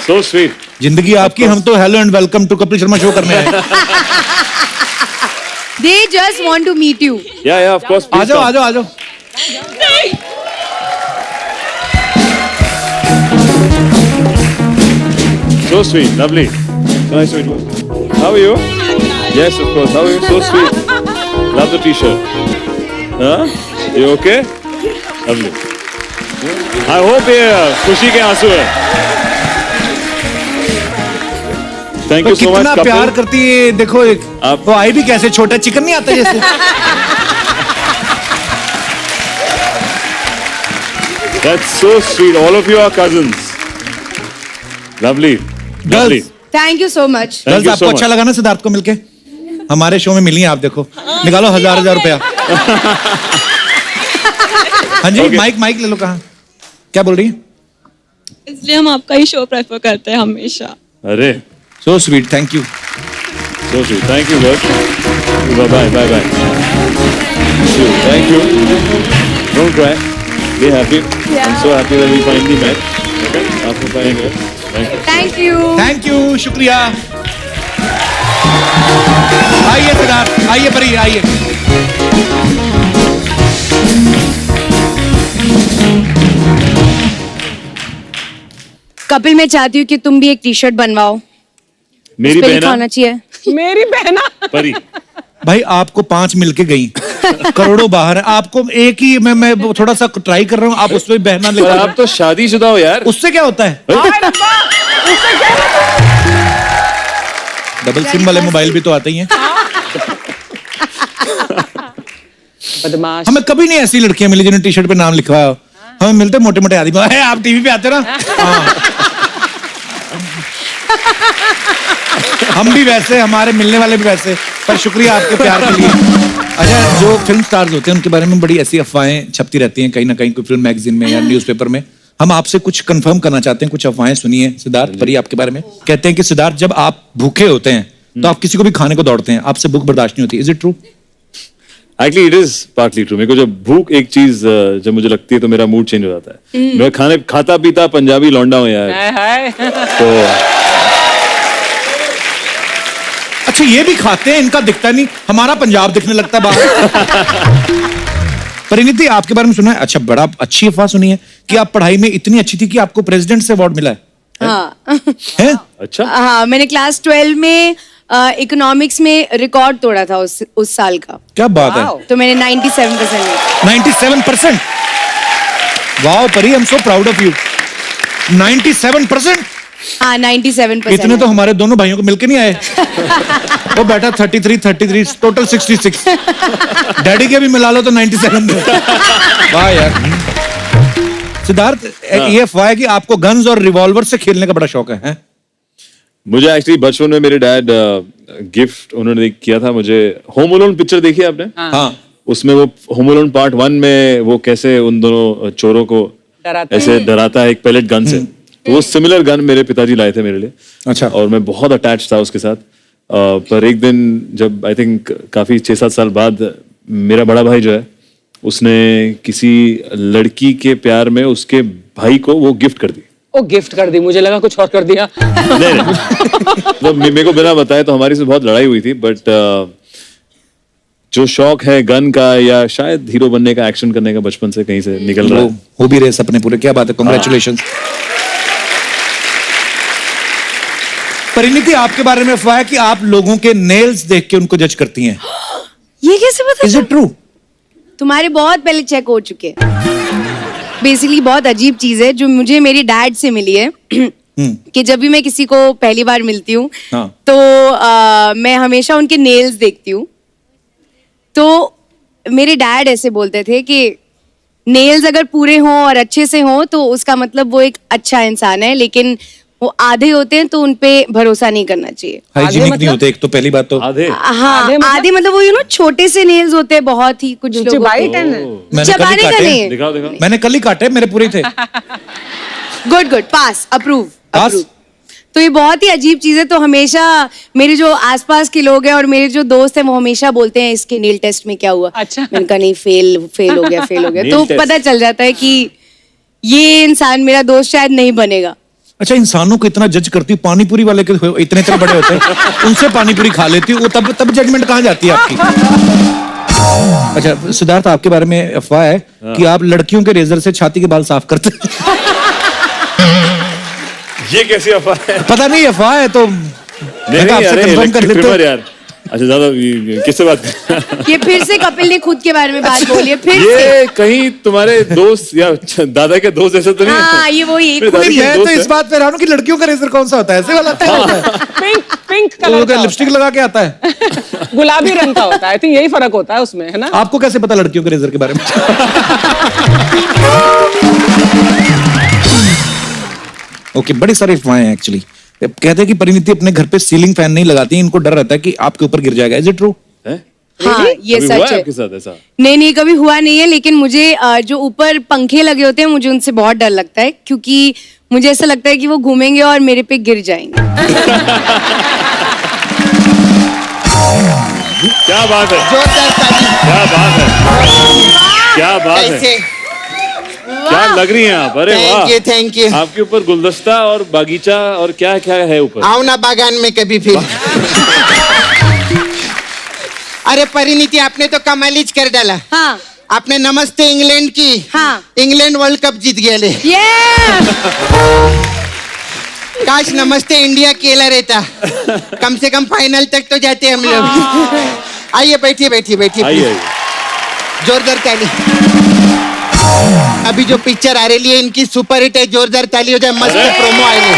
So sweet.
जिंदगी आपकी, हम तो hello and welcome to Kapil Sharma show करने आए।
They just want to meet you.
Yeah, of course.
आ जाओ आ जाओ आ जाओ।
So sweet, lovely. Nice to meet you. How are you? Yes, of course. How are you? So sweet. Love the t-shirt. Huh? You okay? Lovely. I hope ये खुशी के आंसू है। Thank you so much.
कितना प्यार करती है, देखो एक वो आई भी कैसे, छोटा चिकन नहीं आता जैसे।
That's so sweet. All of you are cousins. Lovely. Lovely.
Thank you so much.
Thank you
आपको
so
अच्छा
much.
लगा ना सिद्धार्थ को मिलके? हमारे शो में मिली हैं आप, देखो निकालो 1000 रुपया। हाँ जी
Okay.
माइक ले लो। कहाँ क्या बोल रही है?
इसलिए हम आपका ही शो प्रेफर करते हैं हमेशा।
अरे
So sweet, thank you.
so sweet. Thank you, girls. Bye bye. Bye bye. Thank you. Don't cry. Be happy. I'm so happy that we finally met. Okay. After 5 years. Thank you.
Thank you.
Thank you, शुक्रिया। आइए सिद्धार्थ, आइए परी, आइए।
कपिल मैं चाहती हूँ कि तुम भी एक टी शर्ट बनवाओ।
मेरी
उस पे
बहना
लिखा होना चाहिए।
मेरी बहना।
परी।
भाई आपको 5 मिलके गई, करोड़ों बाहर है, आपको एक ही मैं थोड़ा सा ट्राई कर रहा हूँ, आप उसमें बहना
पर
लिखा।
आप तो शादीशुदा हो यार।
उससे क्या होता है? डबल सिम वाले मोबाइल भी तो आते ही हैं।
बदमाश।
हमें कभी नहीं ऐसी लड़कियां मिली जिन्होंने टी शर्ट पे नाम लिखवाया हो। हमें मिलते मोटे मोटे आदमी, "है, आप टीवी पे आते ना।" हाँ। हम भी वैसे, हमारे मिलने वाले भी वैसे, पर शुक्रिया आपके प्यार के लिए। अच्छा, जो फिल्म स्टार्स होते हैं उनके बारे में बड़ी ऐसी अफवाहें छपती रहती हैं कहीं ना कहीं, कोई फिल्म मैगजीन में या न्यूज़पेपर में। हम आपसे कुछ कंफर्म करना चाहते हैं, कुछ अफवाहें सुनी है सिद्धार्थ परी आपके बारे में। कहते हैं कि सिद्धार्थ, जब आप भूखे होते हैं तो आप किसी को भी खाने को दौड़ते हैं, आपसे भूख बर्दाश्त नहीं होती। Is it true?
Actually it is partly true. मेरे को जब भूख एक चीज जब मुझे लगती है तो मेरा मूड चेंज हो जाता है। मैं खाने खाता पीता पंजाबी लौंडा हूँ यार। तो
अच्छा, ये भी खाते हैं, इनका दिखता नहीं, हमारा पंजाब दिखने लगता है बाहर। परिणीति, आपके बारे में सुना है, अच्छा बड़ा अच्छी अफवाह सुनी है कि आप पढ़ाई में इतनी अच्छी थी कि आपको प्रेसिडेंट से अवार्ड मिला है।
हाँ।
है?
अच्छा।
हाँ, मैंने क्लास 12 में इकोनॉमिक्स में रिकॉर्ड तोड़ा था उस साल का।
क्या बात है।
तो मैंने 97%।
97%। वाओ परी, I am so proud of you. 97%।
हाँ, 97%।
इतने तो हमारे दोनों भाइयों को मिलके नहीं आए। वो बेटा 33 टोटल 66। डैडी के भी मिला लो तो 97। वाह यार। सिद्धार्थ, ये अफवाह है कि आपको गन्स और रिवॉल्वर से खेलने का बड़ा शौक है?
मुझे एक्चुअली बचपन में मेरे डैड गिफ्ट उन्होंने किया था मुझे। होम अलोन पिक्चर देखी है आपने?
हाँ।
उसमें वो होम अलोन पार्ट 1 में वो कैसे उन दोनों चोरों को ऐसे डराता है एक पैलेट गन से, तो वो सिमिलर गन मेरे पिताजी लाए थे मेरे लिए।
अच्छा।
और मैं बहुत अटैच था उसके साथ। पर एक दिन जब आई थिंक काफी 6-7 साल बाद मेरा बड़ा भाई जो है उसने किसी लड़की के प्यार में उसके भाई को वो गिफ्ट कर दी।
वो गिफ्ट कर दी, मुझे लगा कुछ और कर दिया।
नहीं। तो मेरे को बिना बताए तो हमारी से बहुत लड़ाई हुई थी, बट जो शौक है गन का या शायद हीरो बनने का, एक्शन करने का बचपन से कहीं से निकल रहा है।
हो भी रहे सपने पूरे। क्या बात है, कांग्रेचुलेशंस। परिणीति, आपके बारे में अफवाह है कि आप लोगों के नेल्स देख के उनको जज करती हैं।
ये कैसे पता?
Is it true?
तुम्हारे बहुत पहले चेक हो चुके हैं। बेसिकली बहुत अजीब चीज है जो मुझे मेरी डैड से मिली है कि जब भी मैं किसी को पहली बार मिलती हूँ तो मैं हमेशा उनके नेल्स देखती हूँ। तो मेरे डैड ऐसे बोलते थे कि नेल्स अगर पूरे हों और अच्छे से हों तो उसका मतलब वो एक अच्छा इंसान है, लेकिन वो आधे होते हैं तो उनपे भरोसा नहीं करना चाहिए।
हाइजीनिक नहीं होते एक तो, पहली बात तो।
आधे?
हाँ, आधे मतलब वो छोटे से नेल्स होते हैं बहुत ही, कुछ लोग चबाने का नहीं।
दिखाओ दिखाओ।
मैंने कल ही काटे, मेरे पूरे थे।
गुड पास, अप्रूव। तो ये बहुत ही अजीब चीज है। तो हमेशा मेरे जो आसपास के लोग हैं और मेरे जो दोस्त हैं वो हमेशा बोलते हैं इसके नील टेस्ट में क्या हुआ। अच्छा। मैंने कहा नहीं, फेल हो गया। तो पता चल जाता है कि ये इंसान मेरा दोस्त शायद नहीं बनेगा।
अच्छा, इंसानों को इतना जज करती हूँ, पानी पूरी वाले के इतने बड़े होते हैं, उनसे पानी पूरी खा लेती हूँ, तब जजमेंट कहाँ जाती है आपकी? अच्छा सिद्धार्थ, आपके बारे में अफवाह है कि आप लड़कियों के रेजर से छाती के बाल साफ करते हैं।
ये कैसी अफवाह है?
पता नहीं, अफवाह है तो
नहीं कर लेते यार। अच्छा दादा, किससे बात कर?
ये फिर से कपिल ने खुद के बारे में बात बोली है फिर
ये
से।
कहीं तुम्हारे दोस्त या दादा के दोस्त जैसे तो नहीं?
हाँ, ये वही।
मैं तो इस बात पे रहा हूँ कि लड़कियों का रेजर कौन सा होता है? ऐसे वाला होता है?
पिंक कलर का
लिपस्टिक लगा के आता है,
गुलाबी रंग का होता है। आई थिंक यही फर्क होता है उसमें, है ना?
आपको कैसे पता लड़कियों के रेजर के बारे में? ओके, बड़ी सारी अफवाहें हैं एक्चुअली। कहते हैं कि परिणीति अपने घर पे सीलिंग फैन नहीं लगाती, इनको डर रहता है कि आपके ऊपर गिर जाएगा। Is it true?
हाँ, ये सच है।
आपके साथ ऐसा?
नहीं, कभी हुआ नहीं है, लेकिन मुझे जो ऊपर पंखे लगे होते हैं मुझे उनसे बहुत डर लगता है, क्योंकि मुझे ऐसा लगता है कि वो घूमेंगे और मेरे पे गिर जाएंगे।
क्या बात है, क्या बात है, क्या बात है, क्या लग रही हैं आप? अरे वाह,
थैंक यू।
आपके ऊपर गुलदस्ता और बागीचा और क्या क्या है ऊपर?
आओ ना बागान में कभी फिर। अरे परिणीति, आपने तो कमालीच कर डाला।
हाँ।
आपने नमस्ते इंग्लैंड की।
हाँ।
इंग्लैंड वर्ल्ड कप जीत गया ले। काश नमस्ते इंडिया खेला रहता, कम से कम फाइनल तक तो जाते हम लोग। आइए बैठिए। जोरदार ताली। अभी जो पिक्चर आ रही है इनकी सुपर हिट है, जोरदार ताली हो जाए। मस्त प्रोमो आएगी।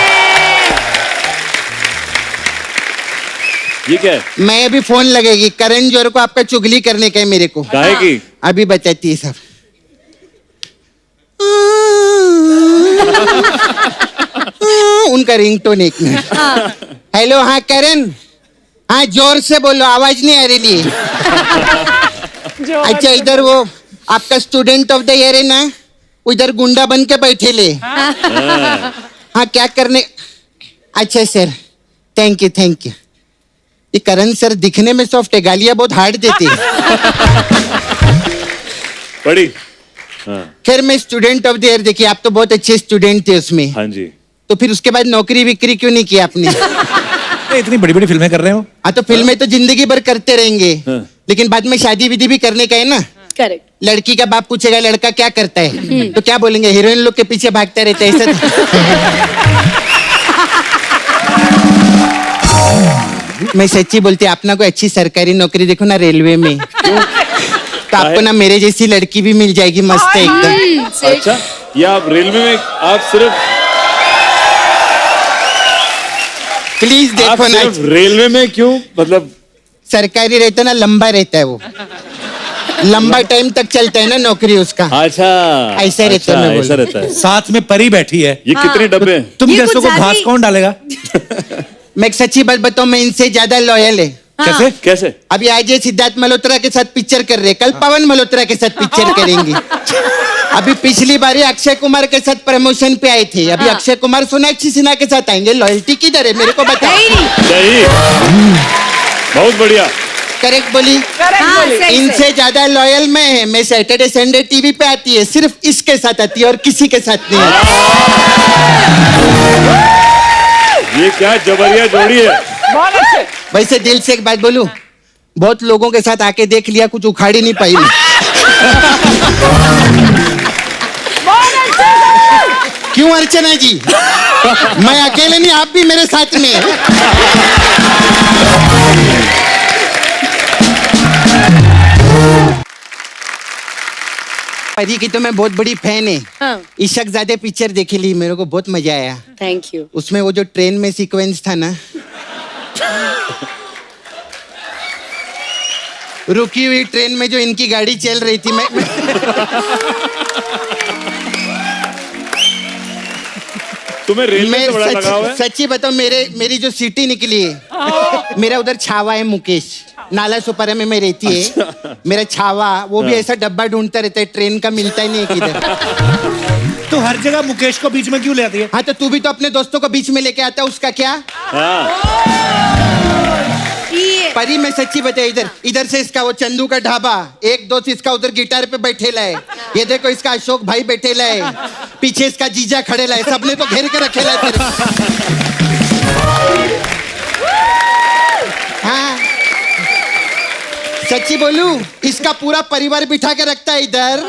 ये क्या है?
मैं अभी फोन लगेगी करण जोहर को आपका चुगली करने का है मेरे को।
काहे की?
अभी बताती है सब। उनका रिंगटोन एक मिनट। हेलो, हाँ करण, हाँ जोर से बोलो, आवाज नहीं आ रही। अच्छा, इधर वो आपका स्टूडेंट ऑफ द ईयर है ना, उधर गुंडा बन के बैठे ले। हाँ, क्या करने? अच्छा sir, thank you thank you. ये करण सर दिखने में सॉफ्ट है, गालियां बहुत हार्ड देते हैं।
पढ़ी? हाँ।
खैर, मैं स्टूडेंट ऑफ द ईयर, देखिए आप तो बहुत अच्छे स्टूडेंट थे उसमें।
हाँ जी।
तो फिर उसके बाद नौकरी विक्री क्यों नहीं की आपने?
इतनी बड़ी बड़ी फिल्में कर रहे हो।
हाँ, तो फिल्में तो जिंदगी भर करते रहेंगे, लेकिन बाद में शादी विधि भी करने का है ना।
करेक्ट।
लड़की का बाप पूछेगा लड़का क्या करता है, तो क्या बोलेंगे? हीरोइन लोग के पीछे भागता रहता है, ऐसा। मैं सच्ची बोलती, आप ना कोई अच्छी सरकारी नौकरी देखो ना रेलवे में, तो आपको ना मेरे जैसी लड़की भी मिल जाएगी, मस्त है एकदम।
अच्छा, ये आप रेलवे में आप सिर्फ
प्लीज देखो ना।
रेलवे में क्यों? मतलब
सरकारी रहता ना, लंबा रहता है वो, लंबा टाइम तक चलता है ना नौकरी उसका।
अच्छा,
ऐसा रहता है, मैं
ऐसा रहता है।
साथ में परी बैठी है।
ये कितने डब्बे हैं?
तुम
ये
जैसों
कुछ
को घास कौन डालेगा?
मैं एक सच्ची बात बताऊं, मैं इनसे ज्यादा लॉयल है।
कैसे?
कैसे?
अभी आज ये सिद्धार्थ मल्होत्रा के साथ पिक्चर कर रहे, कल पवन मल्होत्रा के साथ पिक्चर करेंगे। अभी पिछली बारी अक्षय कुमार के साथ प्रमोशन पे आए थे, अभी अक्षय कुमार सोनाक्षी सिन्हा के साथ आएंगे। लॉयल्टी किधर है मेरे को बताओ।
सही, बहुत बढ़िया।
करेक्ट बोली। इनसे ज्यादा लॉयल मैं सैटरडे संडे टीवी पे आती है, सिर्फ इसके साथ आती है और किसी के साथ नहीं आती।
ये क्या जबरिया जोड़ी है।
बहुत अच्छे।
वैसे दिल से एक बात बोलूं, बहुत लोगों के साथ आके देख लिया, कुछ उखाड़ ही नहीं पाई। क्यों अर्चना जी? मैं अकेले नहीं, आप भी मेरे साथ में। परी की तो मैं बहुत बड़ी फैन है।
हाँ।
इशक ज़ादे पिक्चर देखी ली, मेरे को बहुत मजा आया।
Thank you.
उसमें वो जो ट्रेन में सीक्वेंस था ना, रुकी हुई ट्रेन में जो इनकी गाड़ी चल रही थी, मैं
तुम्हें रेलवे से बड़ा लगाव है?
सच्ची बताओ, मेरी जो सीटी निकली है, मेरा उधर छावा है मुकेश, नाला सुपारा में मैं रहती है।
अच्छा।
मेरा छावा वो भी ऐसा डब्बा ढूंढता रहता है, ट्रेन का मिलता ही नहीं है किधर।
तो हर जगह मुकेश को बीच में क्यों ले आती है?
हाँ, तो तू भी तो अपने दोस्तों को बीच में लेके आता, उसका क्या? परी, मैं सच्ची बताया, इधर से इसका वो चंदू का ढाबा, एक दोस्त इसका उधर गिटार पे बैठेला है, ये देखो इसका अशोक भाई बैठेला है, पीछे इसका जीजा खड़ेला है, सबने तो घेर के रखेला है तेरे। हाँ, सच्ची बोलूं, इसका पूरा परिवार बिठा के रखता है इधर।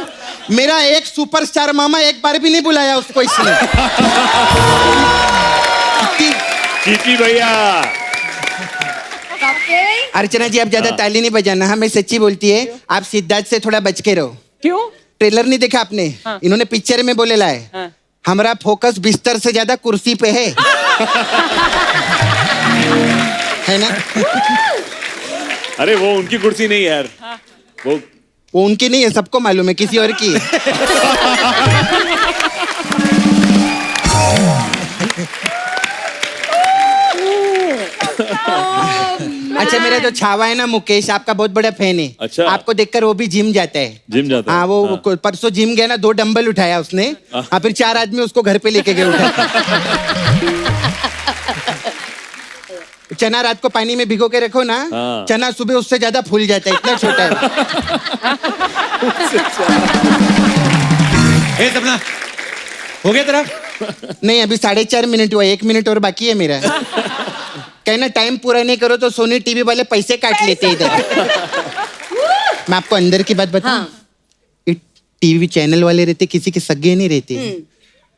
मेरा एक सुपरस्टार मामा एक बार भी नहीं बुलाया उसको इसने।
चीची भैया।
अर्चना जी, आप ज्यादा ताली नहीं बजाना। हाँ, मैं सच्ची बोलती है, आप सिद्धार्थ से थोड़ा बच के रहो।
क्यों?
ट्रेलर नहीं देखा आपने? इन्होंने पिक्चर में बोलेला है, हमारा फोकस बिस्तर से ज्यादा कुर्सी पे है। है ना?
अरे वो उनकी कुर्सी नहीं है यार, वो
उनकी नहीं है, सबको मालूम है, किसी और की है। अच्छा, मेरा जो छावा है ना मुकेश, आपका बहुत बड़ा फैन है।
अच्छा।
आपको देखकर वो भी जिम जाता है।
जिम जाता है?
हाँ, वो परसों जिम गया ना, 2 डंबल उठाया उसने। हाँ, फिर 4 आदमी उसको घर पे लेके गए उठा। चना रात को पानी में भिगो के रखो ना, चना सुबह उससे ज्यादा फूल जाता है, इतना छोटा है।
हे सपना, हो गया तेरा?
नहीं, अभी 4.5 मिनट हुआ, 1 मिनट और बाकी है मेरा। कहना टाइम पूरा नहीं करो तो सोनी टीवी वाले पैसे काट लेते हैं इधर। मैं आपको अंदर की बात बताऊं, टीवी चैनल वाले रहते, किसी के सगे नहीं रहते।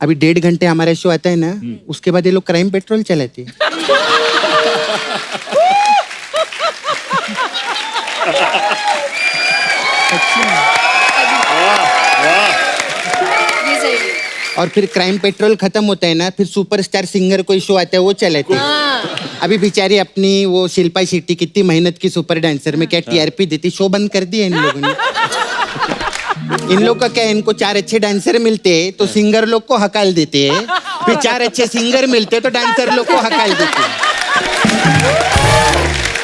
अभी 1.5 घंटे हमारा शो आता है ना, उसके बाद ये लोग क्राइम पेट्रोल चलाते। और फिर क्राइम पेट्रोल खत्म होता है ना, फिर सुपरस्टार सिंगर कोई शो आता है, वो चलाते। अभी बेचारी अपनी वो शिल्पा शेट्टी कितनी मेहनत की सुपर डांसर में क्या टीआरपी देती, शो बंद कर दिया इन लोगों ने। इन लोग का क्या है, इनको 4 अच्छे डांसर मिलते तो सिंगर लोग को हकाल देते हैं, फिर 4 अच्छे सिंगर मिलते तो डांसर लोग को हकाल देते हैं।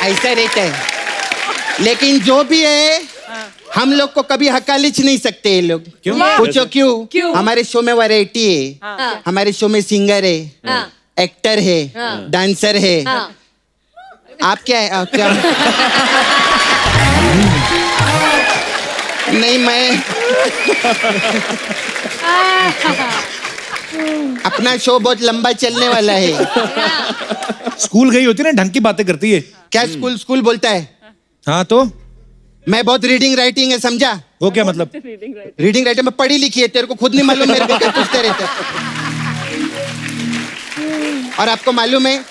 ऐसा रहता है। लेकिन जो भी है हम लोग को कभी हकालिच नहीं सकते ये लोग।
क्यों?
पूछो क्यों? हमारे शो में वैरायटी है, हमारे शो में सिंगर है, एक्टर है, डांसर है। आप क्या है? क्या? नहीं, मैं अपना शो बहुत लंबा चलने वाला है।
स्कूल गई होती ना, ढंग की बातें करती है।
क्या स्कूल बोलता है?
हाँ तो
मैं बहुत रीडिंग राइटिंग है, समझा?
वो क्या मतलब?
रीडिंग राइटिंग में पढ़ी लिखी है, तेरे को खुद नहीं मालूम, मेरे को क्या पूछते रहते। और आपको मालूम है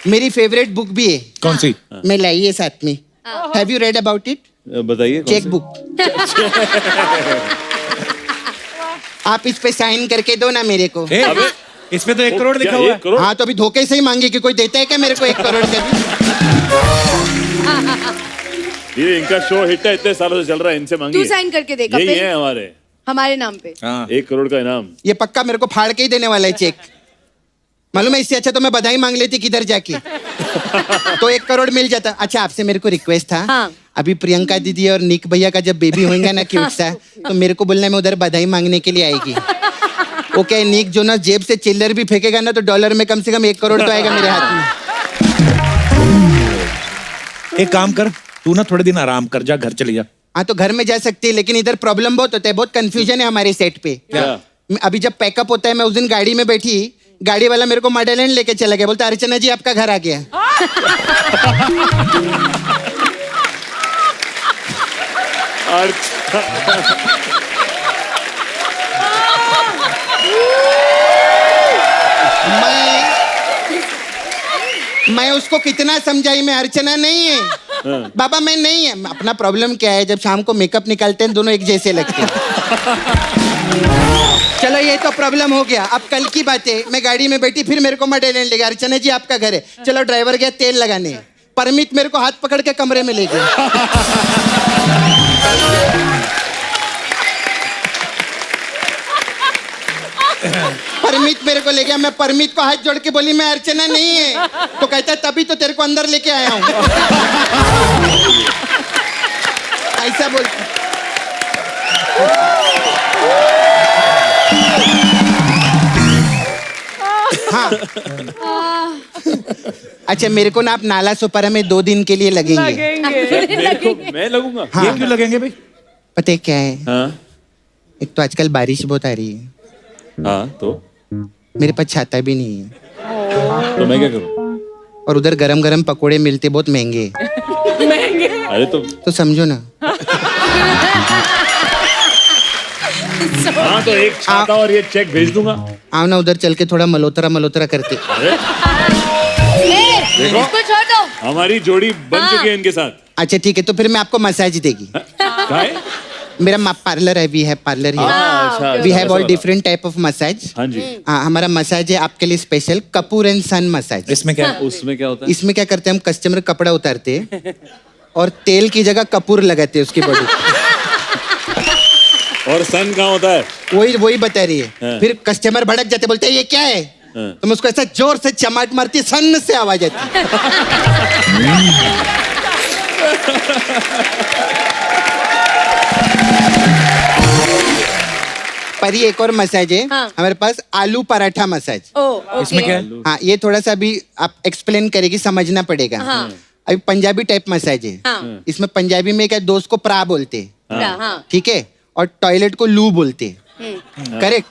मेरी फेवरेट बुक भी है।
कौन सी?
मैं लाई है साथ में। Have you read about it?
बताइए।
Cheque book. आप इस पे साइन करके दो ना मेरे को।
इस पे तो 1 करोड़ लिखा हुआ है।
हाँ तो अभी धोखे से ही मांगे कि कोई देता है क्या मेरे को 1 करोड़ का भी?
ये इनका शो हिट है, इतने सालों से चल रहा है, इनसे मांगिए।
तू साइन करके दे
यही
कपिल,
है
हमारे नाम पे।
1 करोड़ का इनाम।
ये पक्का मेरे को फाड़ के ही देने वाला है चेक। मालूम है, इससे अच्छा तो मैं बधाई मांग लेती किधर जाके, तो 1 करोड़ मिल जाता। अच्छा, आपसे मेरे को रिक्वेस्ट था।
हाँ।
अभी प्रियंका दीदी और निक भैया का जब बेबी होगा ना क्यूट सा, तो मेरे को बोलना है मैं उधर बधाई मांगने के लिए आएगी। ओके, निक जो ना जेब से चिल्लर भी फेंकेगा ना तो डॉलर में कम से कम 1 करोड़ तो आएगा मेरे हाथ में।
एक काम कर, तू ना थोड़े दिन आराम कर, जा घर चली जा।
हाँ तो घर में जा सकती है, लेकिन इधर प्रॉब्लम बहुत होता है, बहुत कंफ्यूजन है हमारे सेट पे। अभी जब पैकअप होता है, मैं उस दिन गाड़ी में बैठी, गाड़ी वाला मेरे को मॉडलैंड लेके चला गया, बोलता अर्चना जी आपका घर आ गया। मैं उसको कितना समझाई, मैं अर्चना नहीं है बाबा, मैं नहीं है। अपना प्रॉब्लम क्या है, जब शाम को मेकअप निकालते हैं दोनों एक जैसे लगते हैं। चलो ये तो प्रॉब्लम हो गया। अब कल की बात है, मैं गाड़ी में बैठी, फिर मेरे को मॉडलैंड ले गया, अर्चना जी आपका घर है। चलो ड्राइवर गया तेल लगाने, परमित मेरे को हाथ पकड़ के कमरे में ले गया। परमित मेरे को ले गया, मैं परमित को हाथ जोड़ के बोली मैं अर्चना नहीं है, तो कहता तभी तो तेरे को अंदर लेके आया हूं। ऐसा बोल। हाँ अच्छा, मेरे को ना आप नाला सुपारा में 2 दिन के लिए लगेंगे।
मैं लगूंगा।
हाँ।
ये क्यों लगेंगे भाई?
पता है क्या है?
हाँ?
एक तो आजकल बारिश बहुत आ रही है।
हाँ तो
मेरे पास छाता भी नहीं है,
तो मैं क्या करूं?
और उधर गरम गरम पकोड़े मिलते बहुत महंगे।
अरे
तो समझो ना।
हाँ तो एक छाता और ये चेक भेज दूंगा।
आओ ना उधर चल के थोड़ा मलोतरा करते।
देखो हमारी जोड़ी बन चुकी है इनके साथ।
अच्छा ठीक है, तो फिर मैं आपको मसाज देगी। मेरा पार्लर है, वी है पार्लर है, we have all different type of massage.
हाँ जी।
हमारा मसाज है आपके लिए special Kapoor and son massage.
इसमें क्या?
उसमें क्या होता है?
इसमें क्या करते हैं, हम कस्टमर कपड़ा उतारते हैं और तेल की जगह कपूर लगाते हैं उसकी बॉडी।
और सन कहाँ होता है?
वही बता रही है। फिर कस्टमर भड़क जाते, बोलते हैं ये क्या है, तो मैं उसको ऐसा जोर से चमाट मारती, सन से आवाज आती। पर ये एक और मसाज है हमारे पास, आलू पराठा मसाज।
इसमें क्या है?
हाँ, ये थोड़ा सा अभी आप एक्सप्लेन करेगी, समझना पड़ेगा। अभी पंजाबी टाइप मसाज है। इसमें पंजाबी में क्या, दोस्त को प्रा बोलते हैं, ठीक है, और टॉयलेट को लू बोलते हैं, करेक्ट।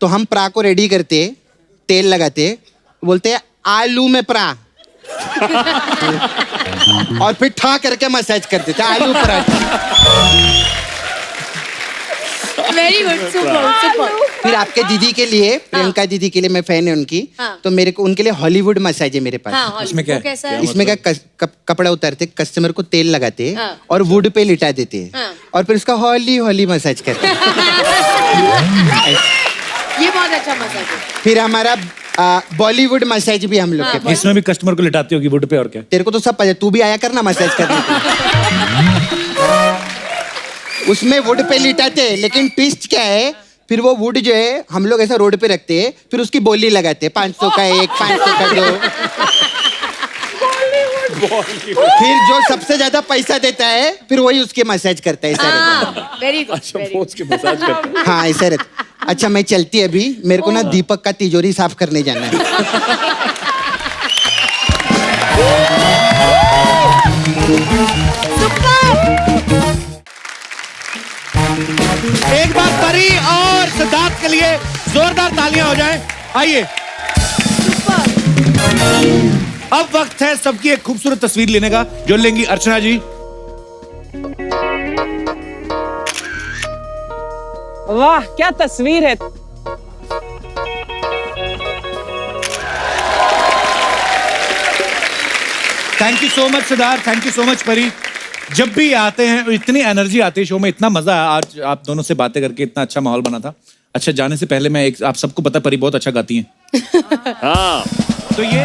तो हम प्रा को रेडी करते, तेल लगाते, बोलते हैं आलू में प्रा, और फिर ठा करके मसाज कर देते आलू पराठा।
Very good, super.
फिर आपके दीदी के लिए, प्रियंका दीदी के लिए, मैं फैन है उनकी, तो मेरे को उनके लिए हॉलीवुड मसाज है मेरे पास।
इसमें क्या है?
इसमें क्या, कपड़ा उतारते, कस्टमर को तेल लगाते और वुड पे लिटा देते, और फिर उसका हॉली हॉली मसाज करते।
ये बहुत अच्छा मसाज है।
फिर हमारा बॉलीवुड मसाज भी हम लोग के पास।
इसमें भी कस्टमर को लिटाती होगी वुड पे, और क्या?
तेरे को तो सब पता है, तू भी आया करना मसाज करने। उसमें वुड पे लिटाते हैं, लेकिन ट्विस्ट क्या है, फिर वो वुड जो है हम लोग ऐसा रोड पे रखते हैं, फिर उसकी बोली लगाते हैं, 500 का एक, 500 का दो। फिर जो सबसे ज्यादा पैसा देता है, फिर वही उसके मसाज करता है।
Very good.
हाँ ऐसा रहता। अच्छा मैं चलती अभी, मेरे को ना दीपक का तिजोरी साफ करने जाना है।
एक बार परी और सिद्धार्थ के लिए जोरदार तालियां हो जाएं। आइए, अब वक्त है सबकी एक खूबसूरत तस्वीर लेने का, जो लेंगी अर्चना जी।
वाह क्या तस्वीर है।
Thank you so much Siddharth, thank you so much परी। जब भी आते हैं इतनी एनर्जी आती है शो में, इतना मजा है। आज आप दोनों से बातें करके इतना अच्छा माहौल बना था। अच्छा, जाने से पहले मैं आप सबको पता परी बहुत अच्छा गाती हैं।
हाँ
तो ये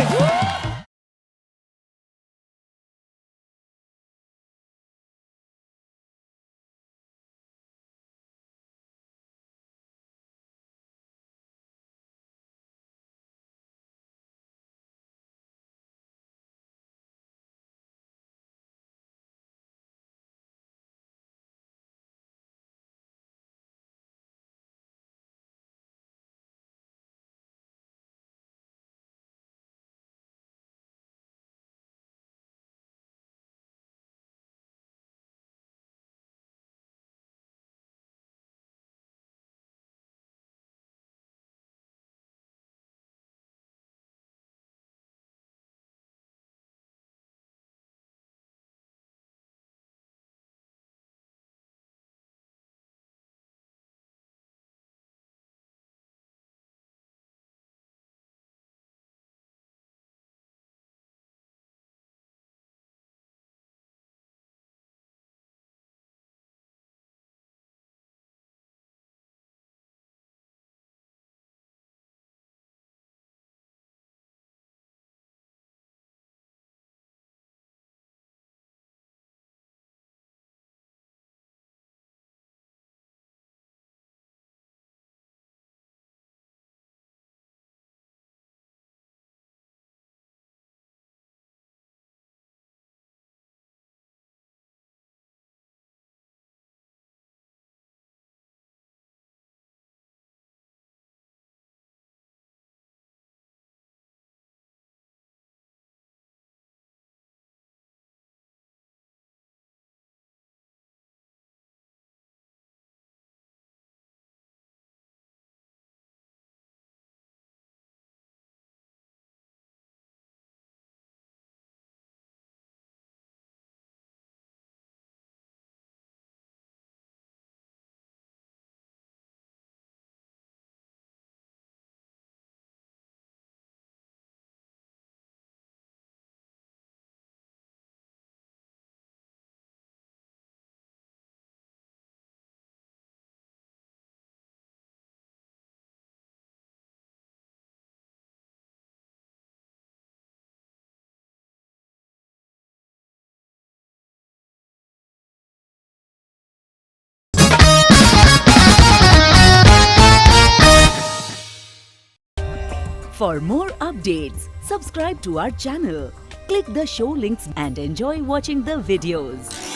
For more updates, subscribe to our channel, click the show links and enjoy watching the videos.